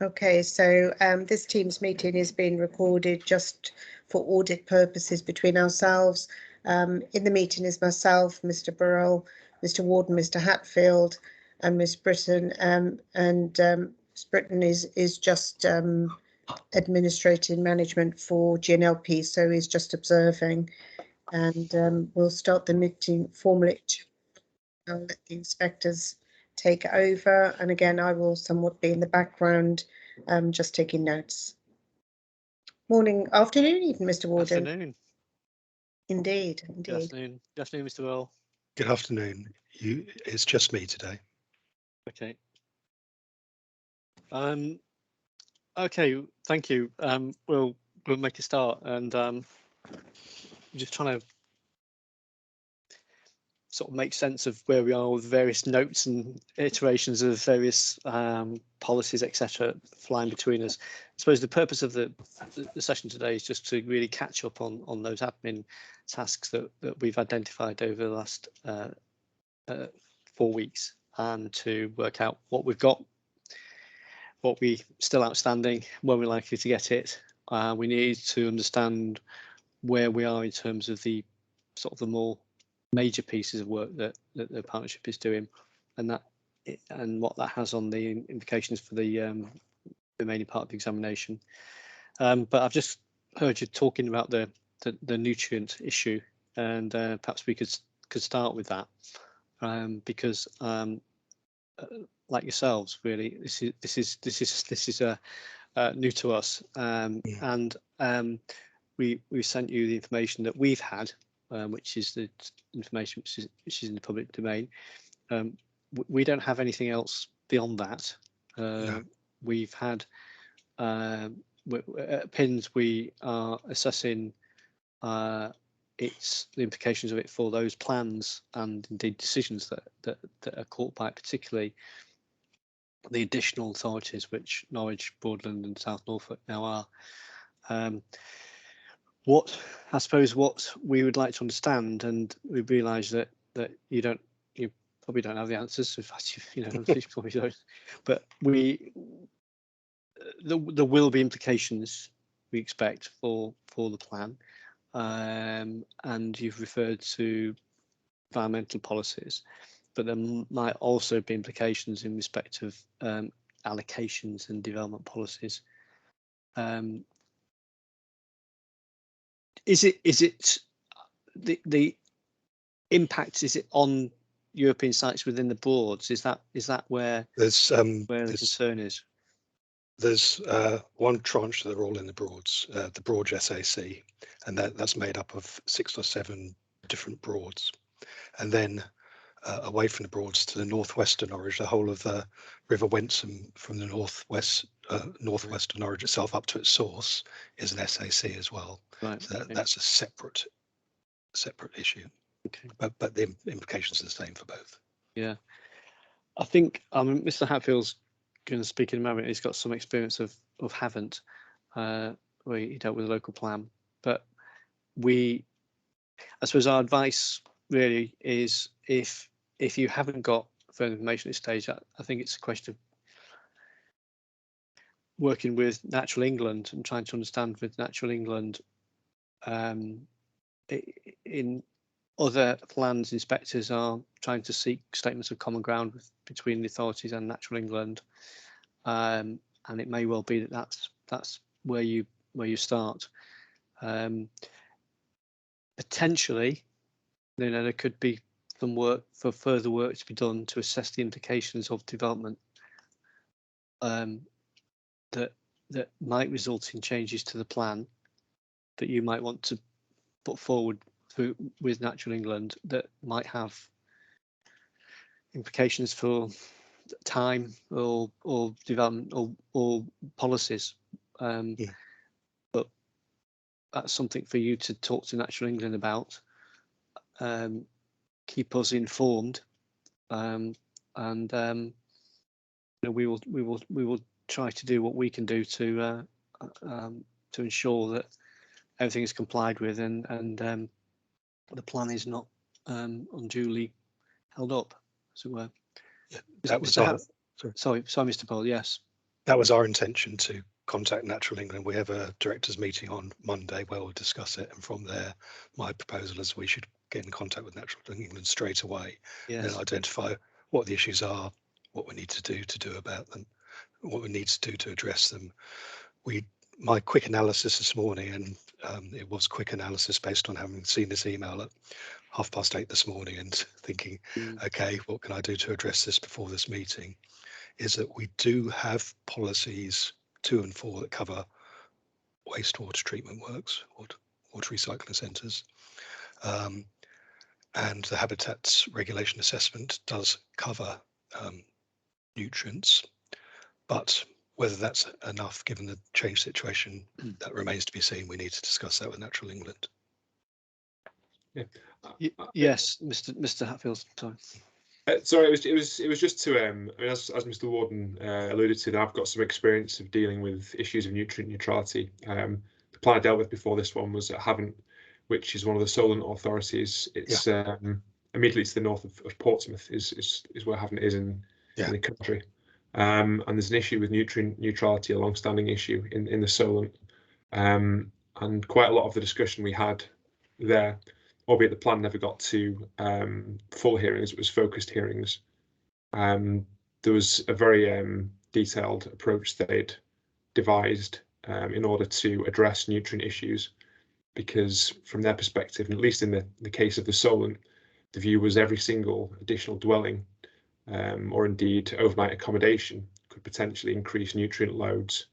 Okay, so this Teams meeting is being recorded just for audit purposes between ourselves. In the meeting is myself, Mr. Burrell, Mr. Warden, Mr. Hatfield, and Miss Britton. Miss Britton is just administrating management for GNLP, so is just observing. And we'll start the meeting formally. I'll let the inspectors take over, and again I will somewhat be in the background, just taking notes. Morning, afternoon even, Mr. Warden. Afternoon. Indeed. Good afternoon. Good afternoon, Mr. Earl. Good afternoon. It's just me today. Okay. Okay, thank you. We'll make a start, and just trying to sort of make sense of where we are with various notes and iterations of various policies, etc., flying between us. I suppose the purpose of the session today is just to really catch up on those admin tasks that we've identified over the last 4 weeks, and to work out what we've got, what we still outstanding, when we're likely to get it. We need to understand where we are in terms of the sort of the more major pieces of work that the partnership is doing, and what that has on the implications for the remaining part of the examination. But I've just heard you talking about the nutrient issue, and perhaps we could start with that, because like yourselves, really, this is new to us, and we sent you the information that we've had, which is the information which is in the public domain. We don't have anything else beyond that. No. We've had at PINS, we are assessing the implications of it for those plans and indeed decisions that are caught by it, particularly the additional authorities which Norwich, Broadland and South Norfolk now are. What we would like to understand, and we realise that you probably don't have the answers. In fact, you probably don't. But there will be implications, we expect, for the plan, and you've referred to environmental policies, but there might also be implications in respect of allocations and development policies. Is it the impact? Is it on European sites within the Broads? Is that where the concern is? There's one tranche that are all in the Broads, the Broad SAC, and that's made up of 6 or 7 different Broads, and then away from the Broads to the northwest of Norwich, the whole of the River Wensum from the northwest of Norwich itself up to its source is an SAC as well. Right. So that's a separate issue. Okay. But the implications are the same for both. Yeah, I think Mr. Hatfield's going to speak in a moment. He's got some experience of Havant, where he dealt with a local plan. But I suppose our advice really is, if you haven't got further information at this stage, I think it's a question of working with Natural England and trying to understand with Natural England, in other plans, inspectors are trying to seek statements of common ground between the authorities and Natural England, and it may well be that's where you start. Potentially, there could be some further work to be done to assess the implications of development that might result in changes to the plan that you might want to put forward with Natural England, that might have implications for time or development or policies. But that's something for you to talk to Natural England about. Keep us informed, and we will try to do what we can do to ensure that everything is complied with, and the plan is not unduly held up, as it were. Yeah, that was our Sorry, Mr. Ball. Yes. That was our intention, to contact Natural England. We have a directors meeting on Monday where we'll discuss it, and from there my proposal is we should get in contact with Natural England straight away. Yes. And identify what the issues are, what we need to do about them, what we need to do to address them. My quick analysis this morning, and it was quick analysis based on having seen this email at 8:30 this morning and thinking, okay, what can I do to address this before this meeting, is that we do have policies 2 and 4 that cover wastewater treatment works, water recycling centres, and the habitats regulation assessment does cover nutrients, but whether that's enough given the changed situation, that remains to be seen. We need to discuss that with Natural England. Yes, Mr. Hatfield. Sorry. Sorry, it was just to I mean, as Mr. Loddon alluded to, I've got some experience of dealing with issues of nutrient neutrality. The plan I dealt with before this one was at Havant, which is one of the Solent authorities. It's immediately to the north of Portsmouth is where Havant is in the country. And there's an issue with nutrient neutrality, a long-standing issue in the Solent. And quite a lot of the discussion we had there, albeit the plan never got to full hearings, it was focused hearings. There was a very detailed approach they'd devised in order to address nutrient issues, because from their perspective, and at least in the case of the Solent, the view was every single additional dwelling or indeed overnight accommodation could potentially increase nutrient loads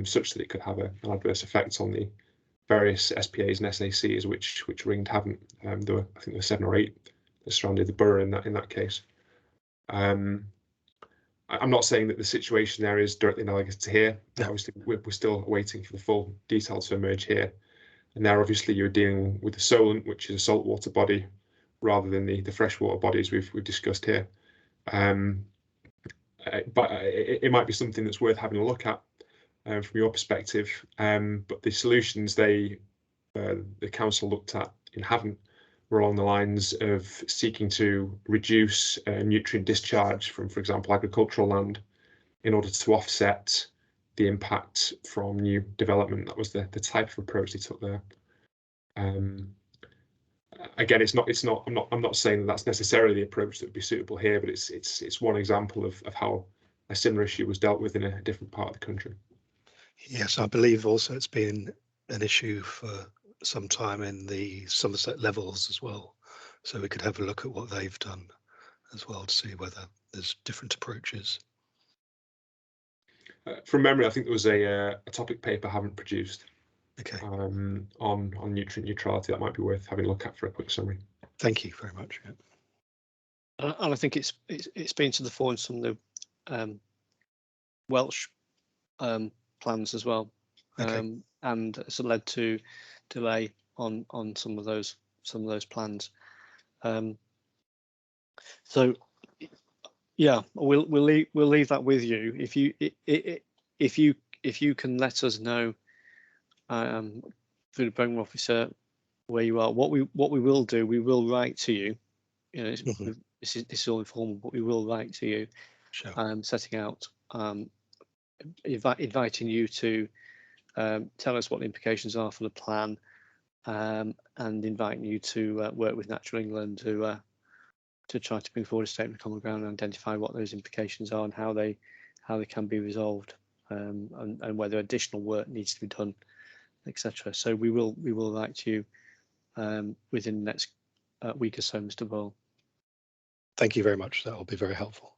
such that it could have an adverse effect on the various SPAs and SACs which ringed Havant. I think there were 7 or 8 that surrounded the borough in that case. I'm not saying that the situation there is directly analogous to here. Obviously, we're still waiting for the full details to emerge here. And there, obviously, you're dealing with the Solent, which is a saltwater body, rather than the freshwater bodies we've discussed here. But it might be something that's worth having a look at from your perspective. But the solutions the council looked at in Havant were along the lines of seeking to reduce nutrient discharge from, for example, agricultural land in order to offset the impact from new development. That was the type of approach they took there. Again, I'm not saying that that's necessarily the approach that would be suitable here, but it's one example of how a similar issue was dealt with in a different part of the country. Yes, I believe also it's been an issue for some time in the Somerset levels as well. So we could have a look at what they've done as well to see whether there's different approaches. From memory, I think there was a topic paper Havant produced. Okay. On nutrient neutrality. That might be worth having a look at for a quick summary. Thank you very much. And I think it's been to the fore in some of the Welsh plans as well, and it's led to delay on some of those plans. So yeah, we'll leave that with you. If you can let us know through the program officer where you are, what we will do, we will write to you. You know, this is all informal, but we will write to you, sure. Setting out, inviting you to tell us what the implications are for the plan, and inviting you to work with Natural England to try to bring forward a statement of common ground and identify what those implications are and how they can be resolved, and whether additional work needs to be done, etc. So we will write to you within the next week or so, Mr. Ball. Thank you very much. That will be very helpful.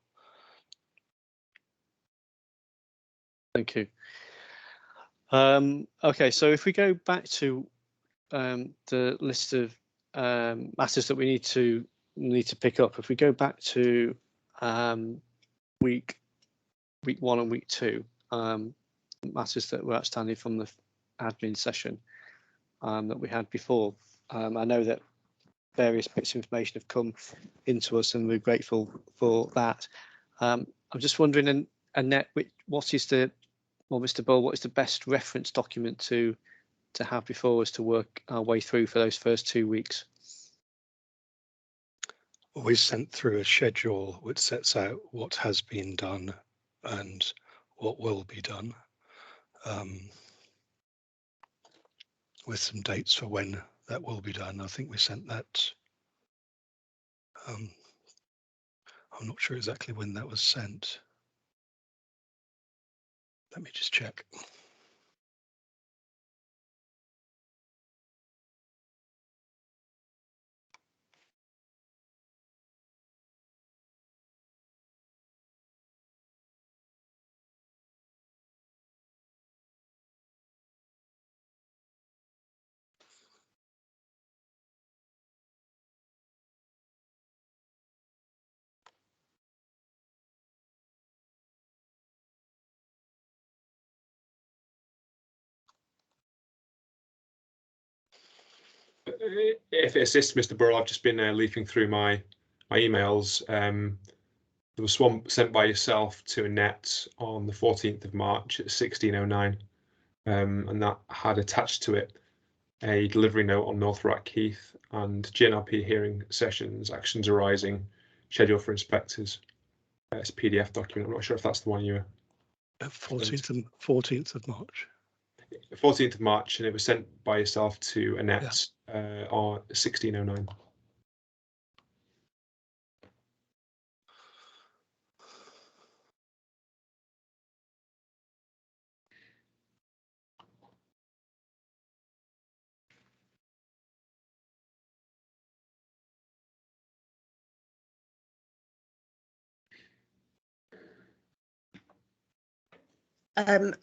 Thank you. Okay, so if we go back to the list of matters that we need to pick up, if we go back to week 1 and week 2, matters that were outstanding from the admin session that we had before. I know that various bits of information have come into us, and we're grateful for that. I'm just wondering, Annette, Mr. Ball, what is the best reference document to have before us to work our way through for those first 2 weeks? We sent through a schedule which sets out what has been done and what will be done, with some dates for when that will be done. I think we sent that. I'm not sure exactly when that was sent. Let me just check. If it assists, Mr. Burrell, I've just been leafing through my emails. There was one sent by yourself to Annette on the 14th of March at 16:09, and that had attached to it a delivery note on North Rack Heath and GNLP hearing sessions, actions arising, schedule for inspectors. It's a PDF document. I'm not sure if that's the one you were. 14th of March. 14th of March, and it was sent by yourself to Annette on 16:09.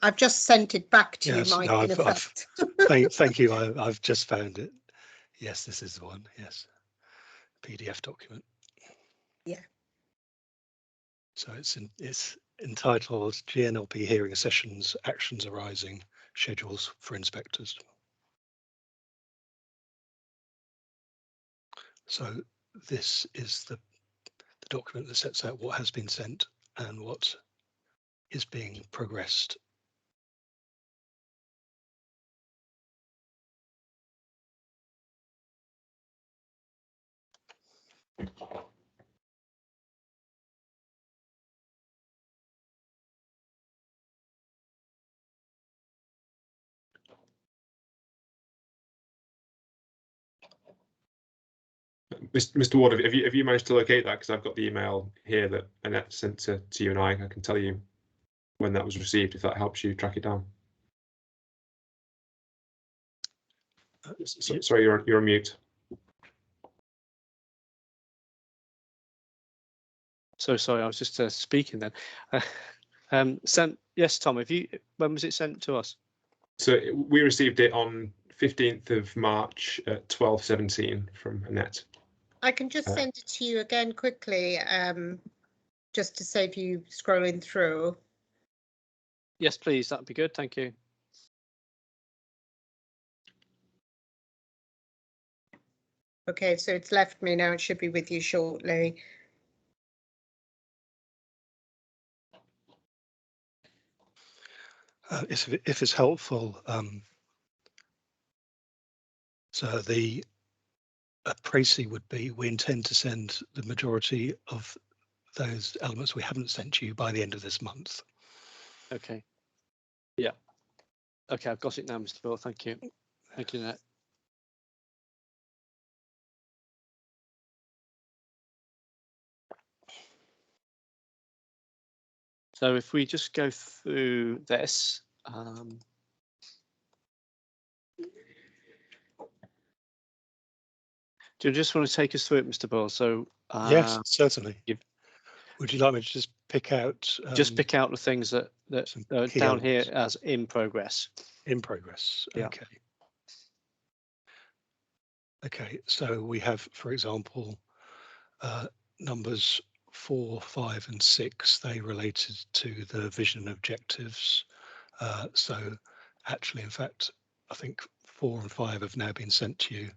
I've just sent it back to Yes, you, Mike, no, in effect. thank you. I've just found it. Yes, this is the one. Yes, PDF document. Yeah. So it's entitled GNLP hearing sessions, actions arising, schedules for inspectors. So this is the document that sets out what has been sent and what is being progressed. Mr. Ward, have you managed to locate that? Because I've got the email here that Annette sent to you and I can tell you when that was received, if that helps you track it down. Sorry, you're on mute. So sorry, I was just speaking then. Yes, Tom, when was it sent to us? So we received it on 15th of March at 12:17 from Annette. I can just send it to you again quickly, just to save you scrolling through. Yes, please, that'd be good. Thank you. Okay, so it's left me now. It should be with you shortly. If it's helpful, so the précis would be, we intend to send the majority of those elements we haven't sent you by the end of this month. Okay. Yeah. Okay, I've got it now, Mr. Bill. Thank you. Thank you, Annette. So if we just go through this, do you just want to take us through it, Mr. Bill? So Yes, certainly. Would you like me to just pick out? Just pick out the things that are down here as in progress. In progress. Yeah. Okay. Okay. So we have, for example, numbers 4, 5, and 6. They related to the vision objectives. So actually, in fact, I think 4 and 5 have now been sent to you.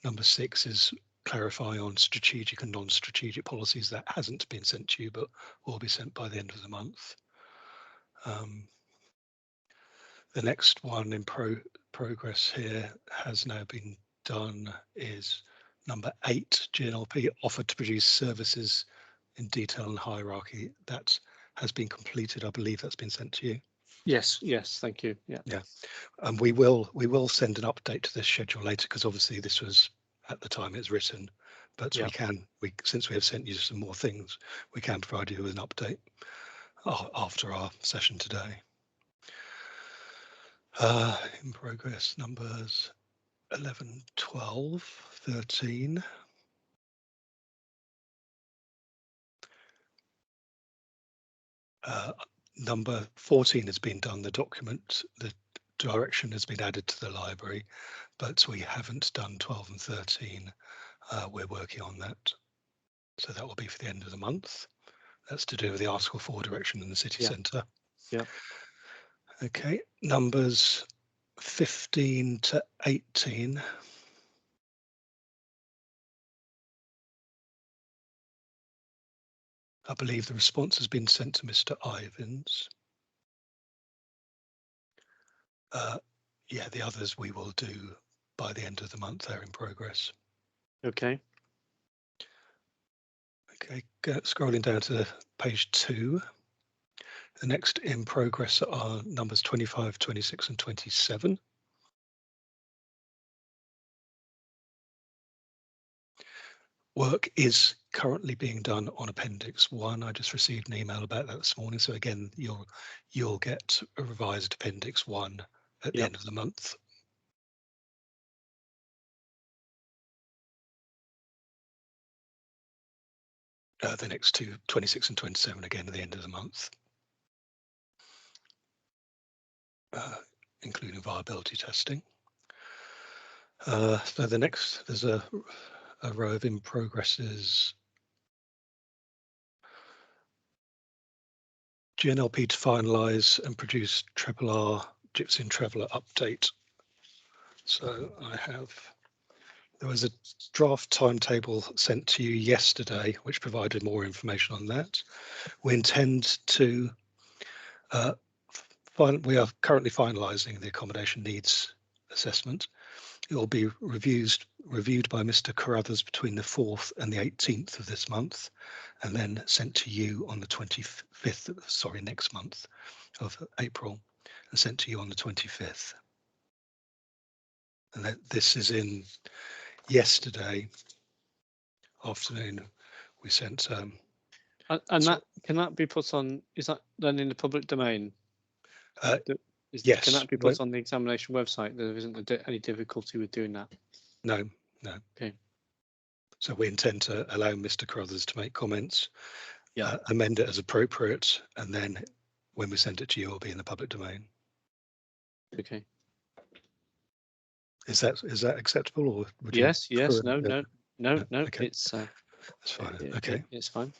Number 6 is clarifying on strategic and non-strategic policies. That hasn't been sent to you, but will be sent by the end of the month. The next one in progress here has now been done is number 8, GNLP offered to produce services in detail and hierarchy. That has been completed. I believe that's been sent to you. Yes, thank you. Yeah. And we will send an update to this schedule later, because obviously this was at the time it's written, but since we have sent you some more things, we can provide you with an update after our session today. In progress numbers 11, 12, 13. Number 14 has been done. The document, the direction has been added to the library, but we haven't done 12 and 13. We're working on that. So that will be for the end of the month. That's to do with the Article 4 direction in the city centre. Yeah. Okay, numbers 15 to 18. I believe the response has been sent to Mr. Ivins. Yeah, the others we will do by the end of the month. They're in progress. Okay. Okay, scrolling down to page 2. The next in progress are numbers 25, 26 and 27. Work is currently being done on Appendix 1. I just received an email about that this morning. So again, you'll get a revised Appendix 1 at the end of the month. The next two, 26 and 27, again at the end of the month, including viability testing. So the next, there's a row of in progresses. GNLP to finalise and produce R Gypsy and Traveller update. So there was a draft timetable sent to you yesterday, which provided more information on that. We intend to, we are currently finalising the accommodation needs assessment. It will be reviewed by Mr. Carruthers between the 4th and the 18th of this month, and then sent to you on the 25th, sorry, next month of April, and sent to you on the 25th. And this is in yesterday afternoon. We sent. And that can that be put on? Is that then in the public domain? Yes. Can that be put on the examination website? There isn't any difficulty with doing that. No. Okay. So we intend to allow Mr. Carruthers to make comments, amend it as appropriate, and then when we send it to you, it'll be in the public domain. Okay. Is that acceptable, or would yes, you? Yes. No. Okay. It's that's fine. Okay. It's fine.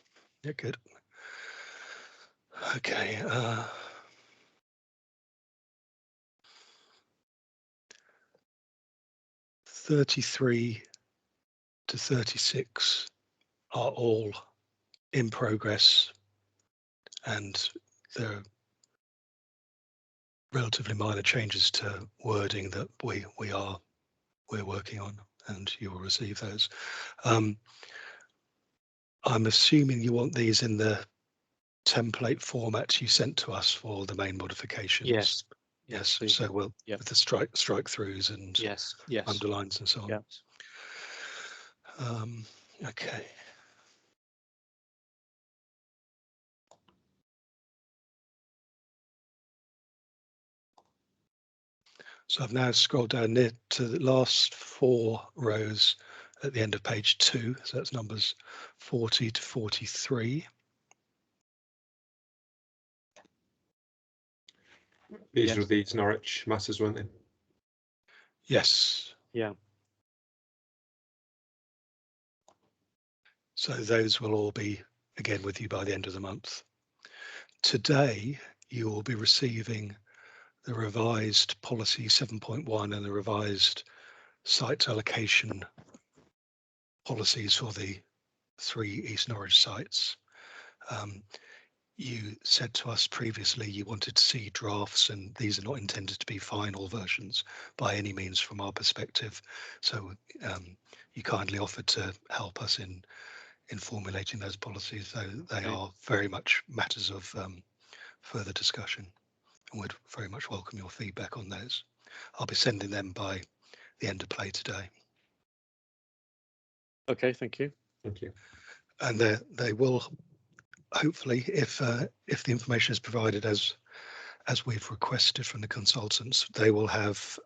Yeah. Good. Okay. 33 to 36 are all in progress, and there are relatively minor changes to wording that we're working on, and you will receive those. I'm assuming you want these in the template format you sent to us for the main modifications. Yes. Please. So we'll with the strike throughs and yes underlines and so on. Okay. So I've now scrolled down near to the last 4 rows at the end of page 2. So that's numbers 40 to 43. These were these Norwich matters, weren't they? Yes. Yeah. So those will all be again with you by the end of the month. Today, you will be receiving the revised policy 7.1 and the revised site allocation policies for the 3 East Norwich sites. you said to us previously you wanted to see drafts, and these are not intended to be final versions by any means from our perspective. So you kindly offered to help us in formulating those policies, so they are very much matters of further discussion, and would very much welcome your feedback on those. I'll be sending them by the end of play today. Okay, thank you. Thank you. And they will hopefully, if the information is provided as we've requested from the consultants, they will have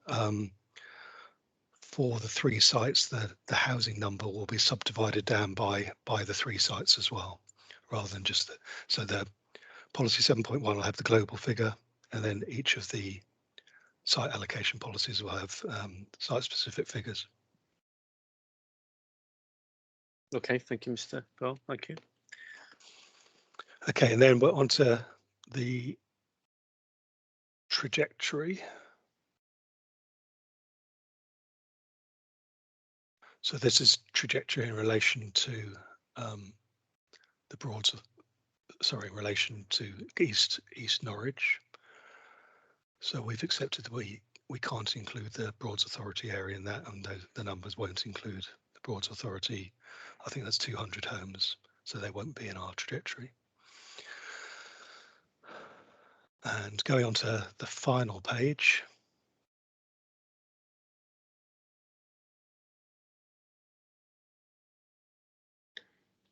for the 3 sites, the housing number will be subdivided down by the 3 sites as well, rather than just so the policy 7.1 will have the global figure, and then each of the site allocation policies will have site specific figures. Okay, thank you, Mr. Bell. Thank you. Okay, and then we're on to the trajectory. So this is trajectory in relation to the Broads, sorry, in relation to East Norwich. So we've accepted that we can't include the Broads Authority area in that, and the numbers won't include the Broads Authority. I think that's 200 homes, so they won't be in our trajectory. And going on to the final page.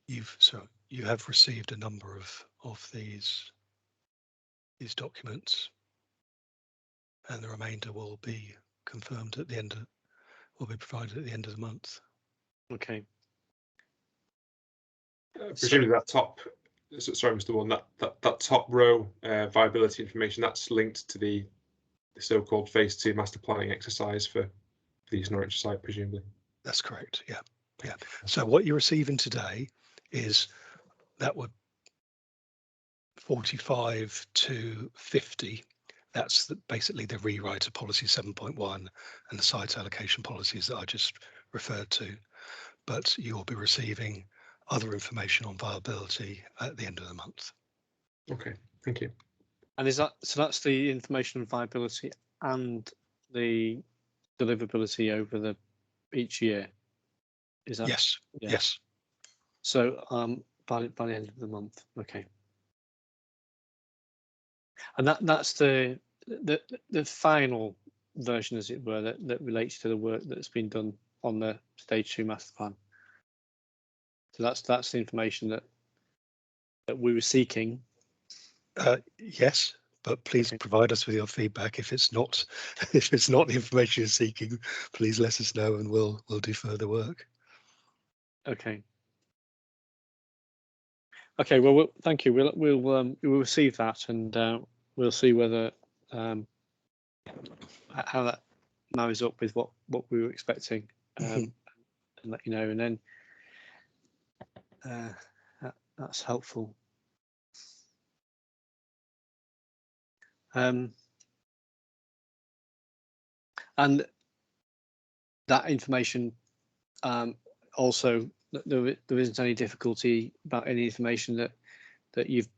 You have received a number of these documents, and the remainder will be confirmed at the end of, will be provided at the end of the month. Okay. Presumably that top, sorry, Mr. Warren, that top row viability information, that's linked to the so-called phase 2 master planning exercise for the East Norwich site, presumably. That's correct. Yeah. Yeah. So what you're receiving today is that would 45 to 50. That's basically the rewrite of policy 7.1 and the site allocation policies that I just referred to. But you'll be receiving other information on viability at the end of the month. Okay, thank you. And is that, so that's the information on viability and the deliverability over each year? Is that? Yes. Yeah. Yes. So by the end of the month. Okay. And that's the final version, as it were, that relates to the work that's been done on the stage 2 master plan. So that's the information that we were seeking. Yes, but please provide us with your feedback. If it's not the information you're seeking, please let us know, and we'll do further work. Okay. Okay. Well, thank you. We'll receive that, and we'll see whether how that marries up with what we were expecting, and let you know. And then that's helpful. And that information also, there isn't any difficulty about any information that you've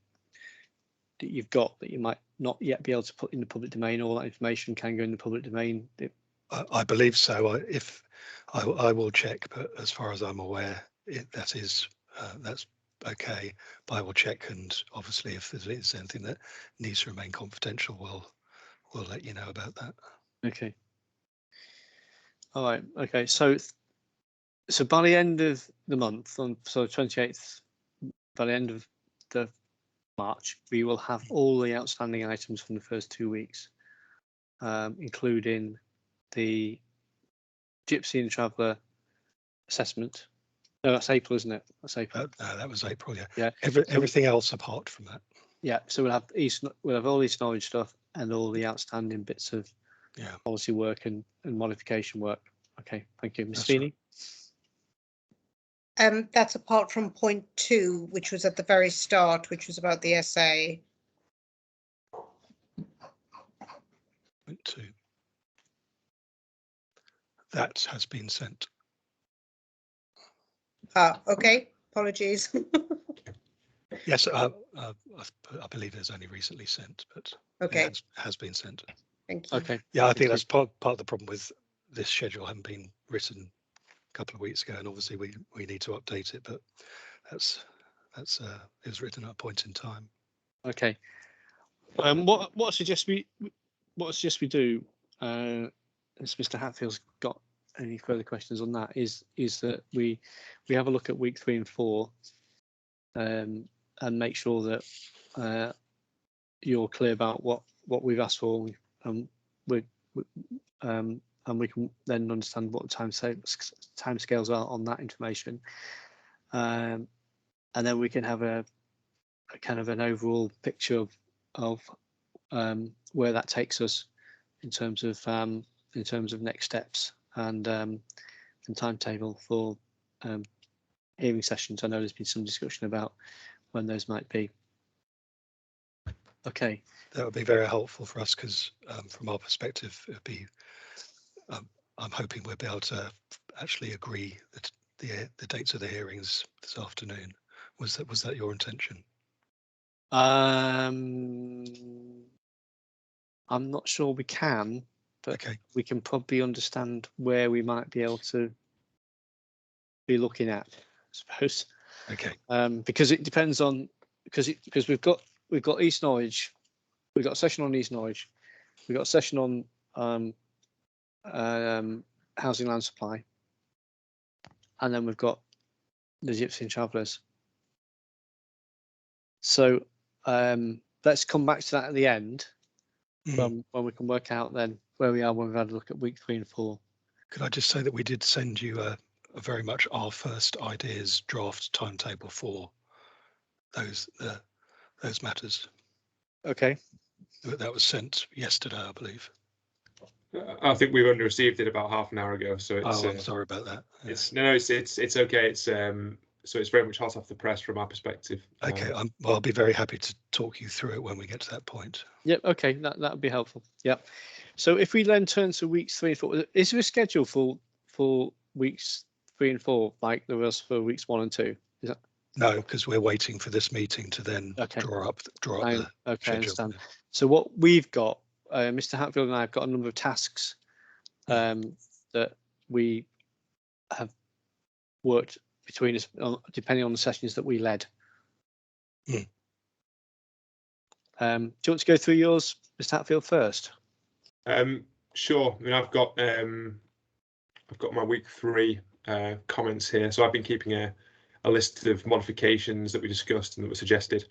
got that you might not yet be able to put in the public domain. All that information can go in the public domain. I believe so. I will check, but as far as I'm aware, that's okay. But I will check, and obviously, if there is anything that needs to remain confidential, we'll let you know about that. Okay. All right. Okay. So by the end of the month, so 28th, by the end of the March, we will have all the outstanding items from the first 2 weeks, including the Gypsy and Traveller assessment. No, that's April, isn't it? That's April. No, that was April. Yeah. Yeah. Everything else apart from that. Yeah. So we'll have all East Norwich stuff and all the outstanding bits of policy work and modification work. Okay. Thank you, Ms. Feeney. Right. That's apart from point 2, which was at the very start, which was about the SA. Point 2. That has been sent. Okay, apologies. Yes, I believe it's only recently sent, but Okay, it has been sent. thank you. Okay. Yeah, I Thank think you. that's part of the problem with this schedule having been written a couple of weeks ago, and obviously we need to update it, but that's it was written at a point in time. Okay. What I suggest we do, if Mr. Hatfield's got any further questions on that, is that we have a look at week 3 and 4, and make sure that you're clear about what we've asked for, and we can then understand what the timescales are on that information, and then we can have a kind of an overall picture of where that takes us in terms of next steps and timetable for hearing sessions. I know there's been some discussion about when those might be. Okay. That would be very helpful for us because from our perspective, it would be. I'm hoping we'll be able to actually agree that the dates of the hearings this afternoon. Was that your intention? I'm not sure we can, but Okay. we can probably understand where we might be able to be looking at, I suppose. Okay. Because it depends on because we've got East Norwich, we've got a session on East Norwich, we've got a session on housing land supply, and then we've got the Gypsy Travellers. So let's come back to that at the end, when we can work out then where we are when we've had a look at week 3 and 4. Could I just say that we did send you a very much our first ideas draft timetable for those matters. Okay. That was sent yesterday, I believe. I think we've only received it about half an hour ago, so it's. I'm sorry about that. Yeah. It's okay. It's so it's very much hot off the press from our perspective. Okay, I'll be very happy to talk you through it when we get to that point. Yep. Okay, that would be helpful. Yep. So if we then turn to weeks 3 and 4, is there a schedule for weeks 3 and 4 like there was for weeks 1 and 2? Is that? No, because we're waiting for this meeting to then draw up the Okay, I schedule. understand. So what we've got, Mr. Hatfield and I have got a number of tasks that we have worked between us, depending on the sessions that we led. Do you want to go through yours, Mr. Hatfield, first? Sure. I mean, I've got my week 3 comments here. So I've been keeping a list of modifications that we discussed and that were suggested,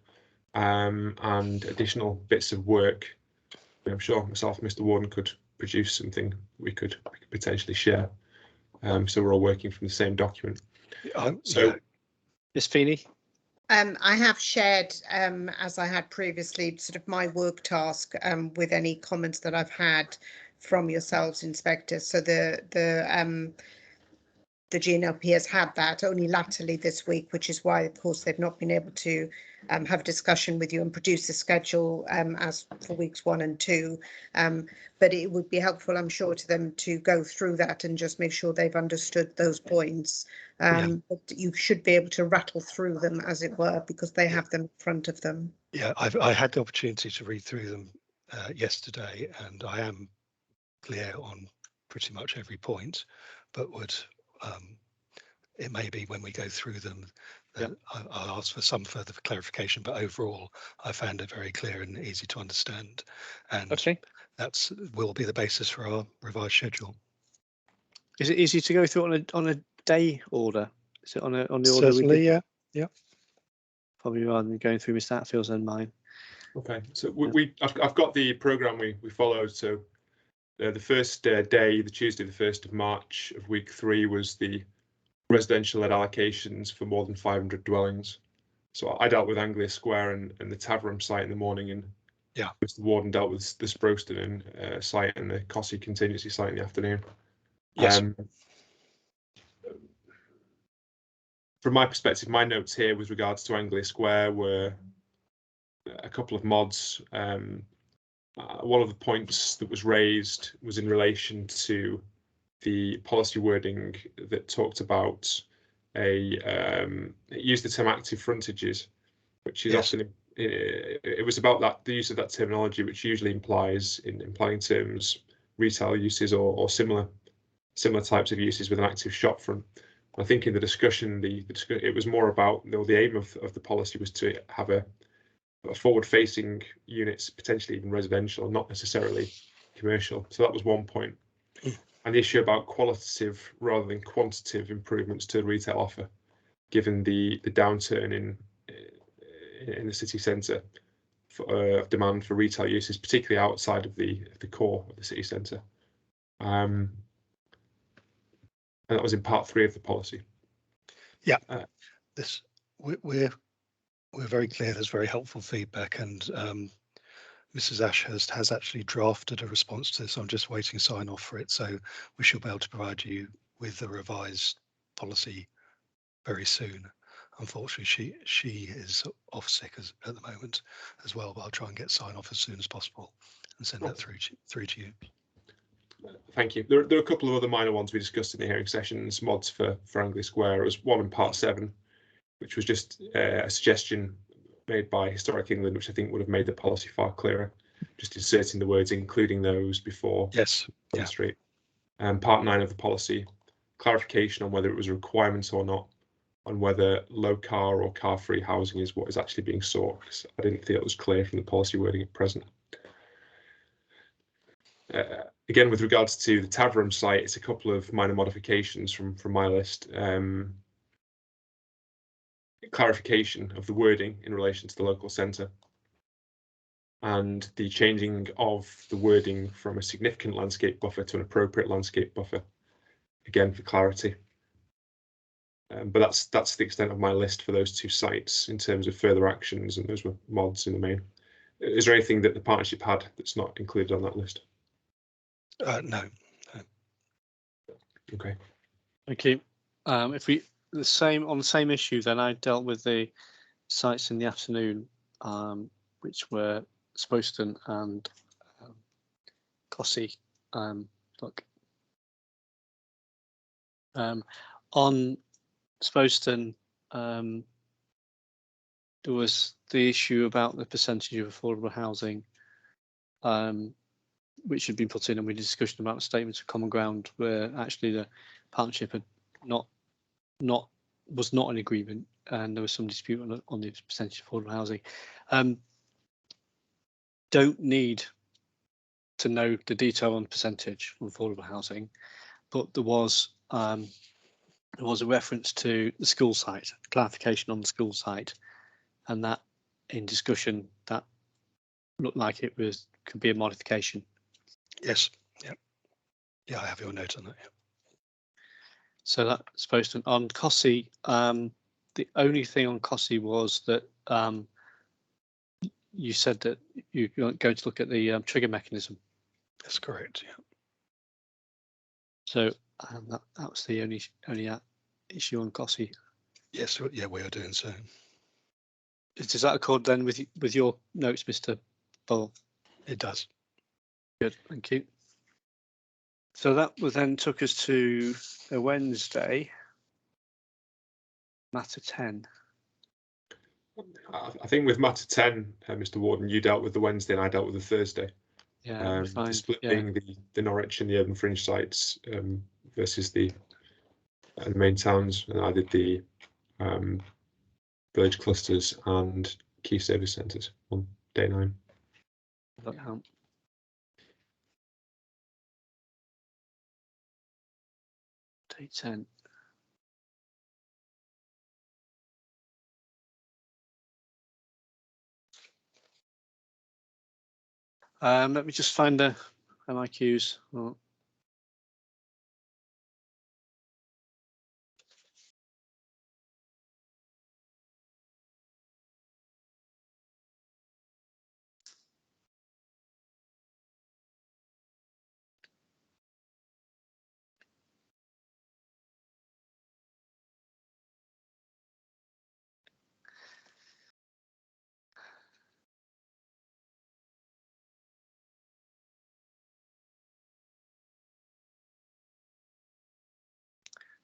and additional bits of work. I'm sure myself and Mr. Warden could produce something we could potentially share. So we're all working from the same document. So, Ms. Feeney? I have shared, as I had previously, sort of my work task with any comments that I've had from yourselves, inspectors. So the GNLP has had that only latterly this week, which is why, of course, they've not been able to have a discussion with you and produce a schedule as for weeks 1 and 2. But it would be helpful, I'm sure, to them to go through that and just make sure they've understood those points. But you should be able to rattle through them, as it were, because they have them in front of them. Yeah, I had the opportunity to read through them yesterday, and I am clear on pretty much every point, but would it may be when we go through them that I'll ask for some further clarification, but overall I found it very clear and easy to understand, and that will be the basis for our revised schedule. Is it easy to go through on a day order? Is it on the order? Certainly, yeah. Probably rather than going through Mr. Hatfield's and mine. Okay, so I've got the programme we followed. So the first day, the Tuesday, the 1st of March of week 3 was the residential-led allocations for more than 500 dwellings. So I dealt with Anglia Square and the Tavram site in the morning, and Mr. Warden dealt with the Sproston site and the Cossey contingency site in the afternoon. Yes. From my perspective, my notes here with regards to Anglia Square were a couple of mods. One of the points that was raised was in relation to the policy wording that talked about it used the term active frontages, which is Yes. often it was about that the use of that terminology, which usually implies in planning terms retail uses or similar types of uses with an active shop front. I think in the discussion, it was more about the aim of the policy was to have a forward-facing units, potentially even residential, not necessarily commercial. So that was one point. And the issue about qualitative rather than quantitative improvements to the retail offer, given the downturn in the city centre of demand for retail uses, particularly outside of the core of the city centre. And that was in part 3 of the policy. Yeah, we're very clear. There's very helpful feedback, and Mrs. Ashurst has actually drafted a response to this. I'm just waiting sign off for it, so we should be able to provide you with the revised policy very soon. Unfortunately, she is off sick at the moment as well, but I'll try and get sign off as soon as possible and send that through to you. Thank you. There are a couple of other minor ones we discussed in the hearing sessions, mods for Angley Square. There was one in part 7, which was just a suggestion made by Historic England, which I think would have made the policy far clearer, just inserting the words including those before Yes. Yeah. street. Part 9 of the policy, clarification on whether it was a requirement or not, on whether low car or car-free housing is what is actually being sought, because I didn't think it was clear from the policy wording at present. Again, with regards to the Tavram site, it's a couple of minor modifications from my list. Clarification of the wording in relation to the local centre, and the changing of the wording from a significant landscape buffer to an appropriate landscape buffer, again for clarity. But that's the extent of my list for those 2 sites in terms of further actions, and those were mods in the main. Is there anything that the partnership had that's not included on that list? No. Okay. Thank you. If we on the same issue, then I dealt with the sites in the afternoon, which were Spokeston and Cossey. Look, on Spokeston, there was the issue about the percentage of affordable housing, which had been put in, and we discussed about the statements of common ground, where actually the partnership had was not an agreement, and there was some dispute on the percentage of affordable housing. Don't need to know the detail on percentage of affordable housing, but there was a reference to the school site, clarification on the school site, and that in discussion that looked like it could be a modification. Yes. Yeah, I have your note on that. Yeah. So that's supposed to on Cossey. The only thing on Cossey was that you said that you're going to look at the trigger mechanism. That's correct. Yeah. So that was the only issue on Cossey. Yes. Yeah, we are doing so. Does that accord then with your notes, Mr. Bull? It does. Good, thank you. So that then took us to a Wednesday, matter 10. I think with matter 10, Mr. Warden, you dealt with the Wednesday and I dealt with the Thursday. Yeah, fine. The split being the Norwich and the urban fringe sites versus the main towns, and I did the village clusters and key service centres on day 9. Day 10. Let me just find the MIQs. Oh.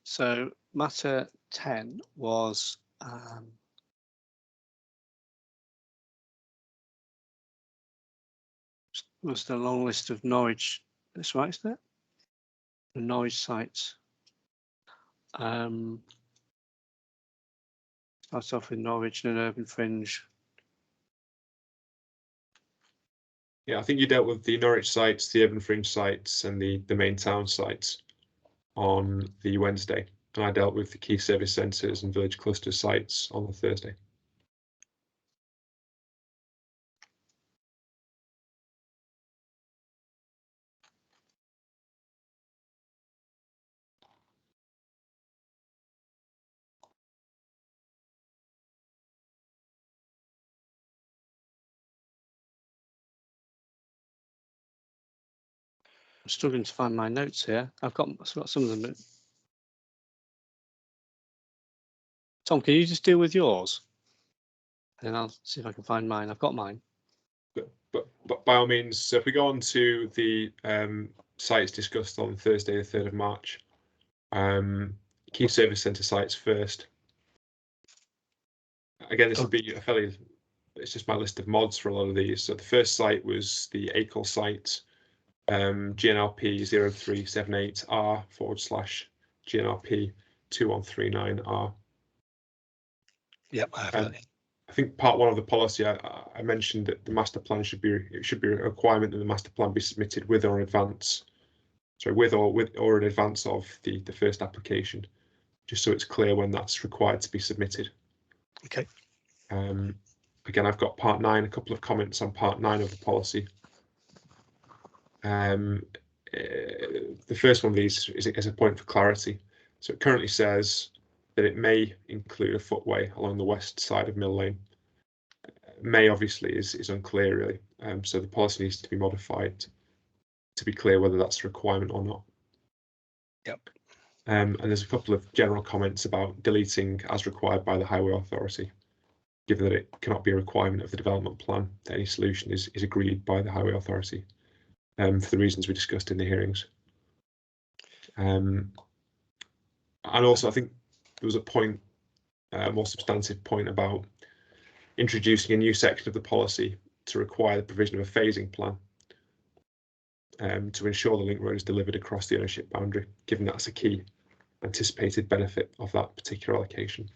So matter 10 was was the long list of Norwich. That's right, isn't it? The Norwich sites. Starts off with Norwich and an urban fringe. Yeah, I think you dealt with the Norwich sites, the urban fringe sites, and the main town sites on the Wednesday, and I dealt with the key service centres and village cluster sites on the Thursday. I'm struggling to find my notes here. I've got some of them. But... Tom, can you just deal with yours? And I'll see if I can find mine. I've got mine. But by all means, so if we go on to the sites discussed on Thursday, the 3rd of March, key service centre sites first. Again, this will be a fairly, it's just my list of mods for a lot of these. So the first site was the ACL site, GNLP 0378R/GNLP 2139R. Yep, I have that. I think part 1 of the policy, I mentioned that the master plan should be a requirement that the master plan be submitted with or in advance. Sorry, with or in advance of the first application, just so it's clear when that's required to be submitted. Okay. Again, I've got part 9, a couple of comments on part 9 of the policy. The first one of these is a point for clarity. So it currently says that it may include a footway along the west side of Mill Lane. May obviously is unclear really, so the policy needs to be modified to be clear whether that's a requirement or not. Yep. And there's a couple of general comments about deleting as required by the Highway Authority, given that it cannot be a requirement of the development plan that any solution is agreed by the Highway Authority, for the reasons we discussed in the hearings. And also I think there was a point, a more substantive point about introducing a new section of the policy to require the provision of a phasing plan to ensure the link road is delivered across the ownership boundary, given that's a key anticipated benefit of that particular allocation.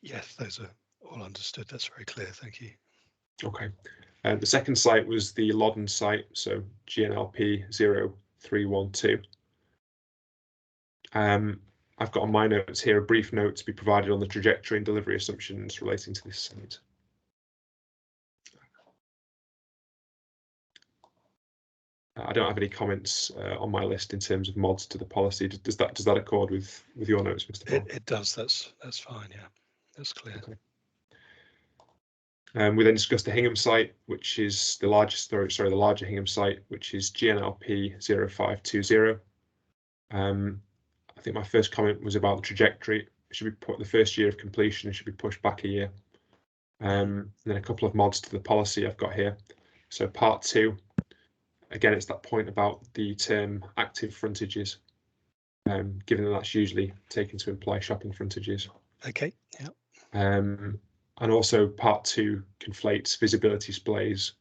Yes, those are all understood. That's very clear. Thank you. Okay. The second site was the Loddon Site, so GNLP 0312. I've got on my notes here a brief note to be provided on the trajectory and delivery assumptions relating to this site. I don't have any comments on my list in terms of mods to the policy. Does that accord with your notes, Mr. Paul? It does. That's fine. Yeah, that's clear. Okay. We then discussed the Hingham site, which is the larger Hingham site, which is GNLP 0520. I think my first comment was about the trajectory. It should be put the first year of completion, it should be pushed back a year. And then a couple of mods to the policy I've got here. So part 2, again, it's that point about the term active frontages, given that that's usually taken to imply shopping frontages. Okay. Yeah. And also part 2 conflates visibility displays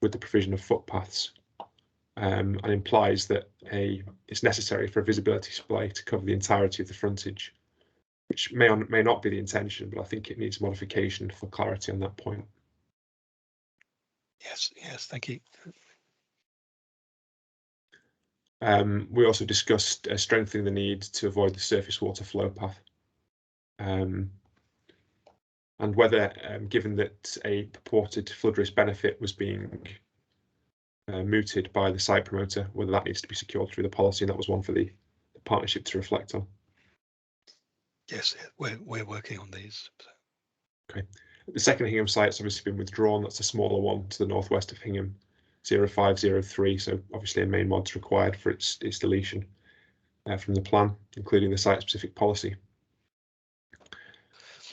with the provision of footpaths, and implies that it's necessary for a visibility display to cover the entirety of the frontage, which may or may not be the intention, but I think it needs modification for clarity on that point. Yes, thank you. We also discussed strengthening the need to avoid the surface water flow path, and whether, given that a purported flood risk benefit was being mooted by the site promoter, whether that needs to be secured through the policy, and that was one for the partnership to reflect on. Yes, we're working on these. So. Okay. The second Hingham site's obviously been withdrawn. That's a smaller one to the northwest of Hingham, 0503. So obviously a main mod's required for its deletion from the plan, including the site-specific policy.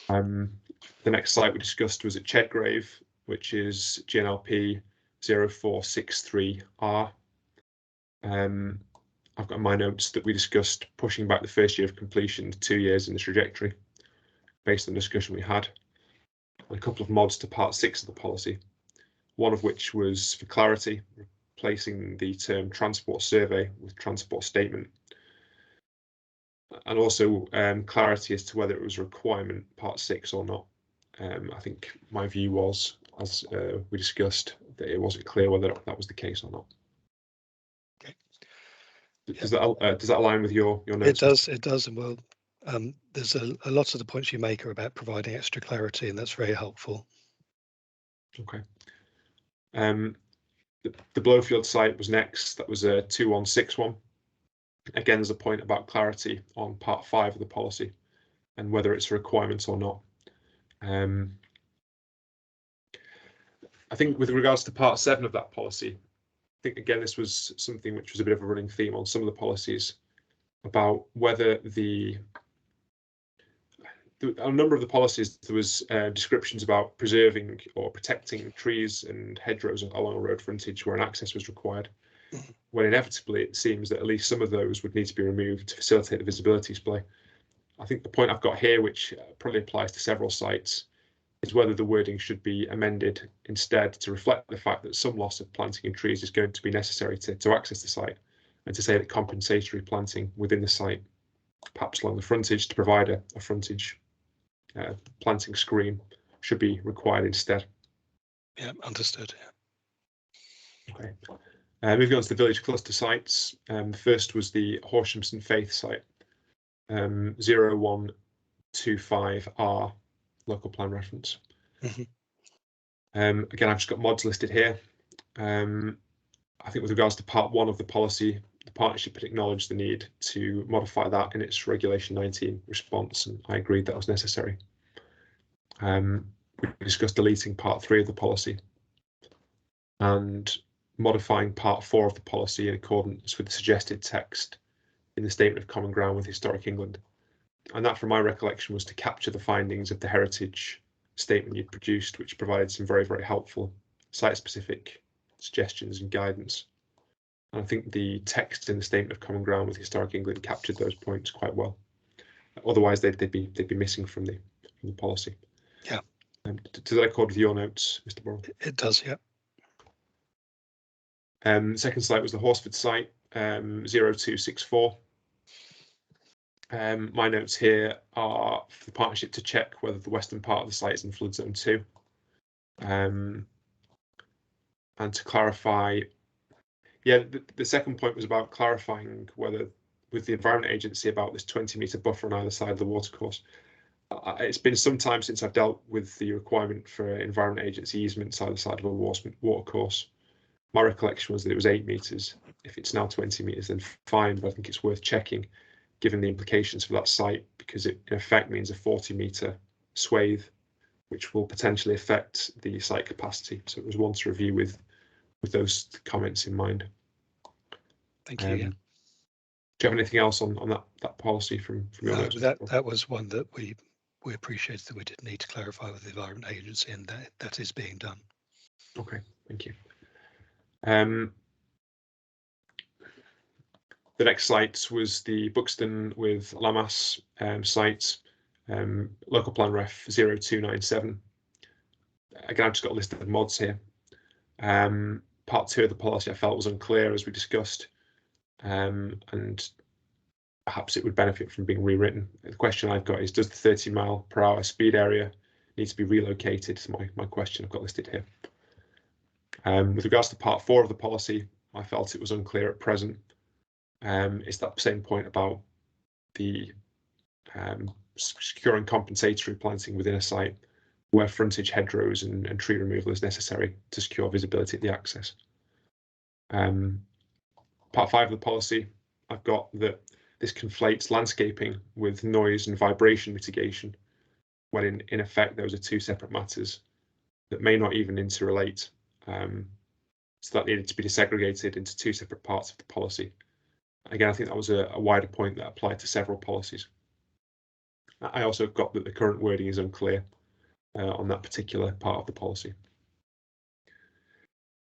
The next site we discussed was at Chedgrave, which is GNLP 0463R. I've got in my notes that we discussed pushing back the first year of completion to 2 years in the trajectory, based on the discussion we had. And a couple of mods to part 6 of the policy, one of which was for clarity, replacing the term transport survey with transport statement, and also clarity as to whether it was a requirement, part 6 or not. I think my view was, as we discussed, that it wasn't clear whether that was the case or not. Okay. Does that align with your notes? It does, and well, there's a lot of the points you make are about providing extra clarity, and that's very helpful. Okay. The Blowfield site was next. That was a 2161. Again, there's a point about clarity on part 5 of the policy and whether it's a requirement or not. I think with regards to part 7 of that policy, I think again this was something which was a bit of a running theme on some of the policies about whether a number of the policies there was descriptions about preserving or protecting trees and hedgerows along a road frontage where an access was required, when inevitably it seems that at least some of those would need to be removed to facilitate the visibility display. I think the point I've got here, which probably applies to several sites, is whether the wording should be amended instead to reflect the fact that some loss of planting and trees is going to be necessary to access the site, and to say that compensatory planting within the site, perhaps along the frontage to provide a frontage planting screen, should be required instead. Yeah, understood. Yeah. Okay. Moving on to the village cluster sites. The first was the Horsham St Faith site, 0125R. Local plan reference. Again, I've just got mods listed here. I think with regards to part 1 of the policy, the partnership had acknowledged the need to modify that in its Regulation 19 response, and I agreed that was necessary. We discussed deleting part 3 of the policy and modifying part 4 of the policy in accordance with the suggested text in the Statement of Common Ground with Historic England. And that, from my recollection, was to capture the findings of the heritage statement you'd produced, which provided some very, very helpful site-specific suggestions and guidance. And I think the text in the Statement of Common Ground with Historic England captured those points quite well. Otherwise, they'd be missing from the policy. Yeah. Does that accord with your notes, Mr. Burrell? It does, yeah. Second site was the Horsford site, 0264. My notes here are for the partnership to check whether the western part of the site is in flood zone 2, and to clarify, the second point was about clarifying whether with the Environment Agency about this 20-metre buffer on either side of the watercourse. It's been some time since I've dealt with the requirement for Environment Agency easements either side of a watercourse. My recollection was that it was 8 metres. If it's now 20 metres, then fine, but I think it's worth checking, given the implications for that site, because it in effect means a 40-metre swathe, which will potentially affect the site capacity. So it was one to review with those comments in mind. Thank you. Yeah. Do you have anything else on that policy from your notes? That was one that we appreciated that we did need to clarify with the Environment Agency, and that is being done. Okay, thank you. The next site was the Buxton with Lamas site, local plan ref 0297. Again, I've just got a list of mods here. Part 2 of the policy I felt was unclear, as we discussed, and perhaps it would benefit from being rewritten. The question I've got is, does the 30-mile/hour speed area need to be relocated? Is my question I've got listed here. With regards to part 4 of the policy, I felt it was unclear at present. It's that same point about the securing compensatory planting within a site where frontage hedgerows and tree removal is necessary to secure visibility at the access. Part 5 of the policy, I've got that this conflates landscaping with noise and vibration mitigation, when in effect those are 2 separate matters that may not even interrelate. So that needed to be desegregated into 2 separate parts of the policy. Again, I think that was a wider point that applied to several policies. I also got that the current wording is unclear on that particular part of the policy.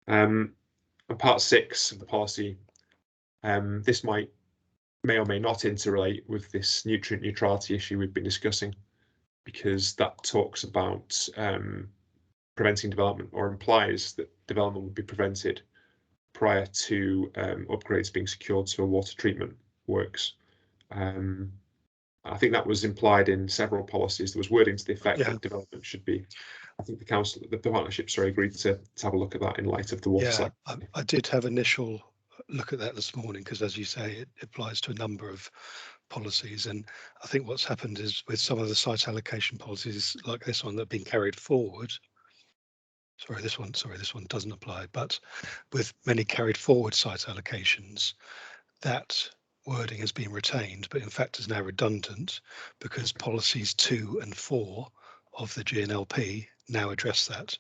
And part 6 of the policy, this may or may not interrelate with this nutrient neutrality issue we've been discussing, because that talks about preventing development, or implies that development would be prevented prior to upgrades being secured to a water treatment works. I think that was implied in several policies. There was wording to the effect that development should be. I think the partnership, agreed to have a look at that in light of the water site. I did have initial look at that this morning, because as you say, it applies to a number of policies, and I think what's happened is with some of the site allocation policies like this one that have been carried forward. This one doesn't apply, but with many carried forward site allocations, that wording has been retained, but in fact is now redundant, because policies 2 and 4 of the GNLP now address that.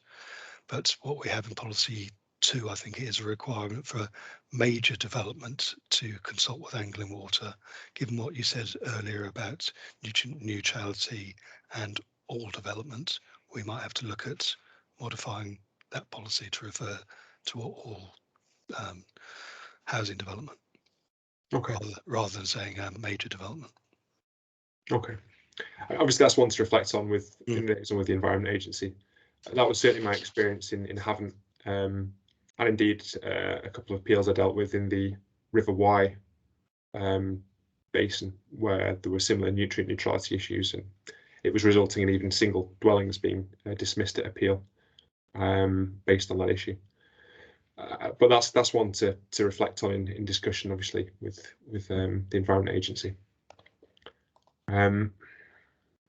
But what we have in policy 2, I think, is a requirement for major development to consult with Angling Water. Given what you said earlier about nutrient neutrality and all development, we might have to look at modifying that policy to refer to all housing development. Okay. Rather than saying major development. Okay. Obviously, that's one to reflect on with the Environment Agency. That was certainly my experience in Havant, and indeed a couple of appeals I dealt with in the River Wye basin, where there were similar nutrient neutrality issues, and it was resulting in even single dwellings being dismissed at appeal based on that issue. But that's one to reflect on in discussion, obviously, with the Environment Agency.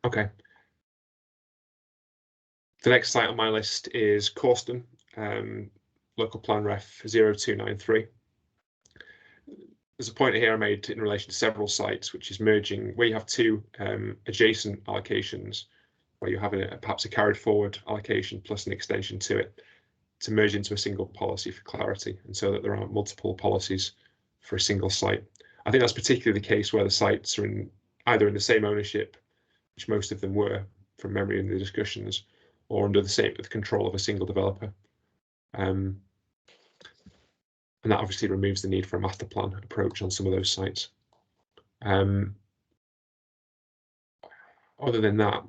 Okay. The next site on my list is Corston, local plan ref 0293. There's a point here I made in relation to several sites, which is merging where you have two adjacent allocations, where you have perhaps a carried forward allocation plus an extension to it, to merge into a single policy for clarity, and so that there aren't multiple policies for a single site. I think that's particularly the case where the sites are either in the same ownership, which most of them were from memory in the discussions, or under the control of a single developer. And that obviously removes the need for a master plan approach on some of those sites. Other than that,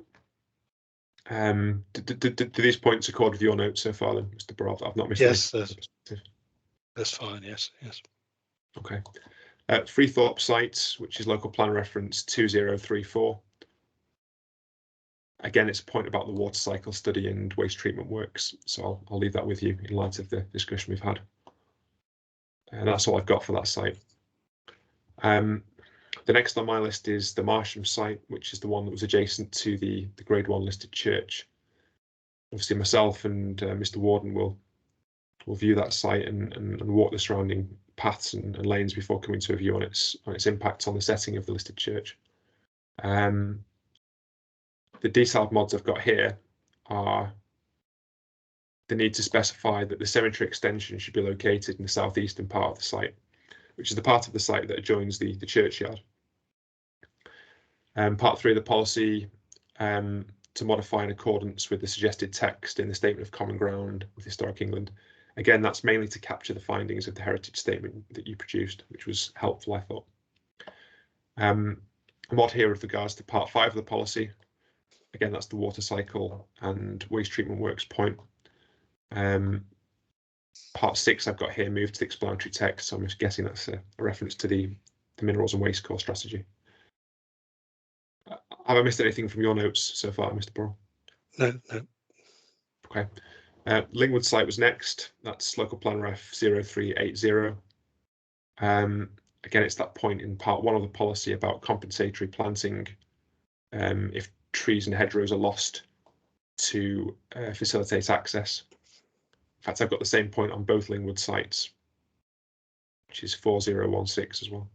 do these points accord with your notes so far then, Mr. Burrell? I've not missed anything. That's fine, yes. Okay. Freethorpe Site, which is local plan reference 2034. Again, it's a point about the water cycle study and waste treatment works, so I'll leave that with you in light of the discussion we've had. And that's all I've got for that site. The next on my list is the Martian Site, which is the one that was adjacent to the Grade 1 listed church. Obviously, myself and Mr. Warden will view that site and walk the surrounding paths and lanes before coming to a view on its impact on the setting of the listed church. The detailed mods I've got here are the need to specify that the cemetery extension should be located in the southeastern part of the site, which is the part of the site that adjoins the churchyard. Part 3 of the policy to modify in accordance with the suggested text in the Statement of Common Ground with Historic England. Again, that's mainly to capture the findings of the heritage statement that you produced, which was helpful, I thought. A mod here with regards to part 5 of the policy. Again, that's the water cycle and waste treatment works point. Part 6 I've got here moved to the explanatory text, so I'm just guessing that's a reference to the minerals and waste core strategy. Have I missed anything from your notes so far, Mr. Burrell? No. Okay. Lingwood Site was next. That's local plan ref 0380. Again, it's that point in part 1 of the policy about compensatory planting if trees and hedgerows are lost to facilitate access. In fact, I've got the same point on both Lingwood sites, which is 4016 as well.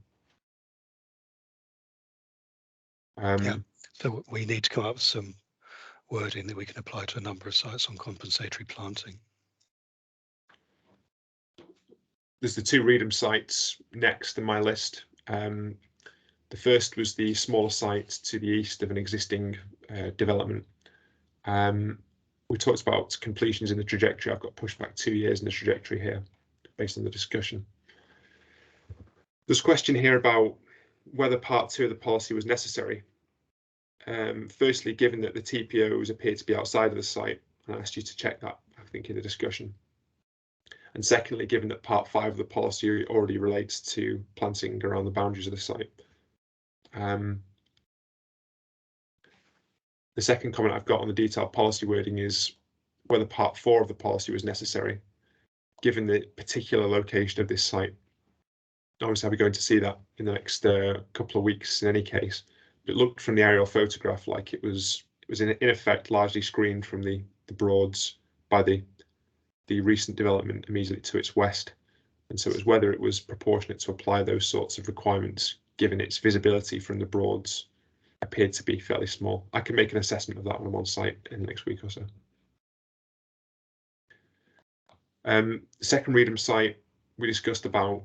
So we need to come up with some wording that we can apply to a number of sites on compensatory planting. There's the 2 Reedham sites next in my list. The first was the smaller site to the east of an existing development. We talked about completions in the trajectory. I've got pushed back 2 years in the trajectory here based on the discussion. There's a question here about whether part 2 of the policy was necessary. Firstly, given that the TPOs appear to be outside of the site, and I asked you to check that, I think, in the discussion. And secondly, given that part 5 of the policy already relates to planting around the boundaries of the site. The second comment I've got on the detailed policy wording is whether part 4 of the policy was necessary, given the particular location of this site. Obviously, I'll be going to see that in the next couple of weeks in any case. But it looked from the aerial photograph like it was in effect largely screened from the Broads by the recent development immediately to its west. And so it was whether it was proportionate to apply those sorts of requirements, given its visibility from the Broads appeared to be fairly small. I can make an assessment of that when I'm on site in the next week or so. Second Reedham site, we discussed about.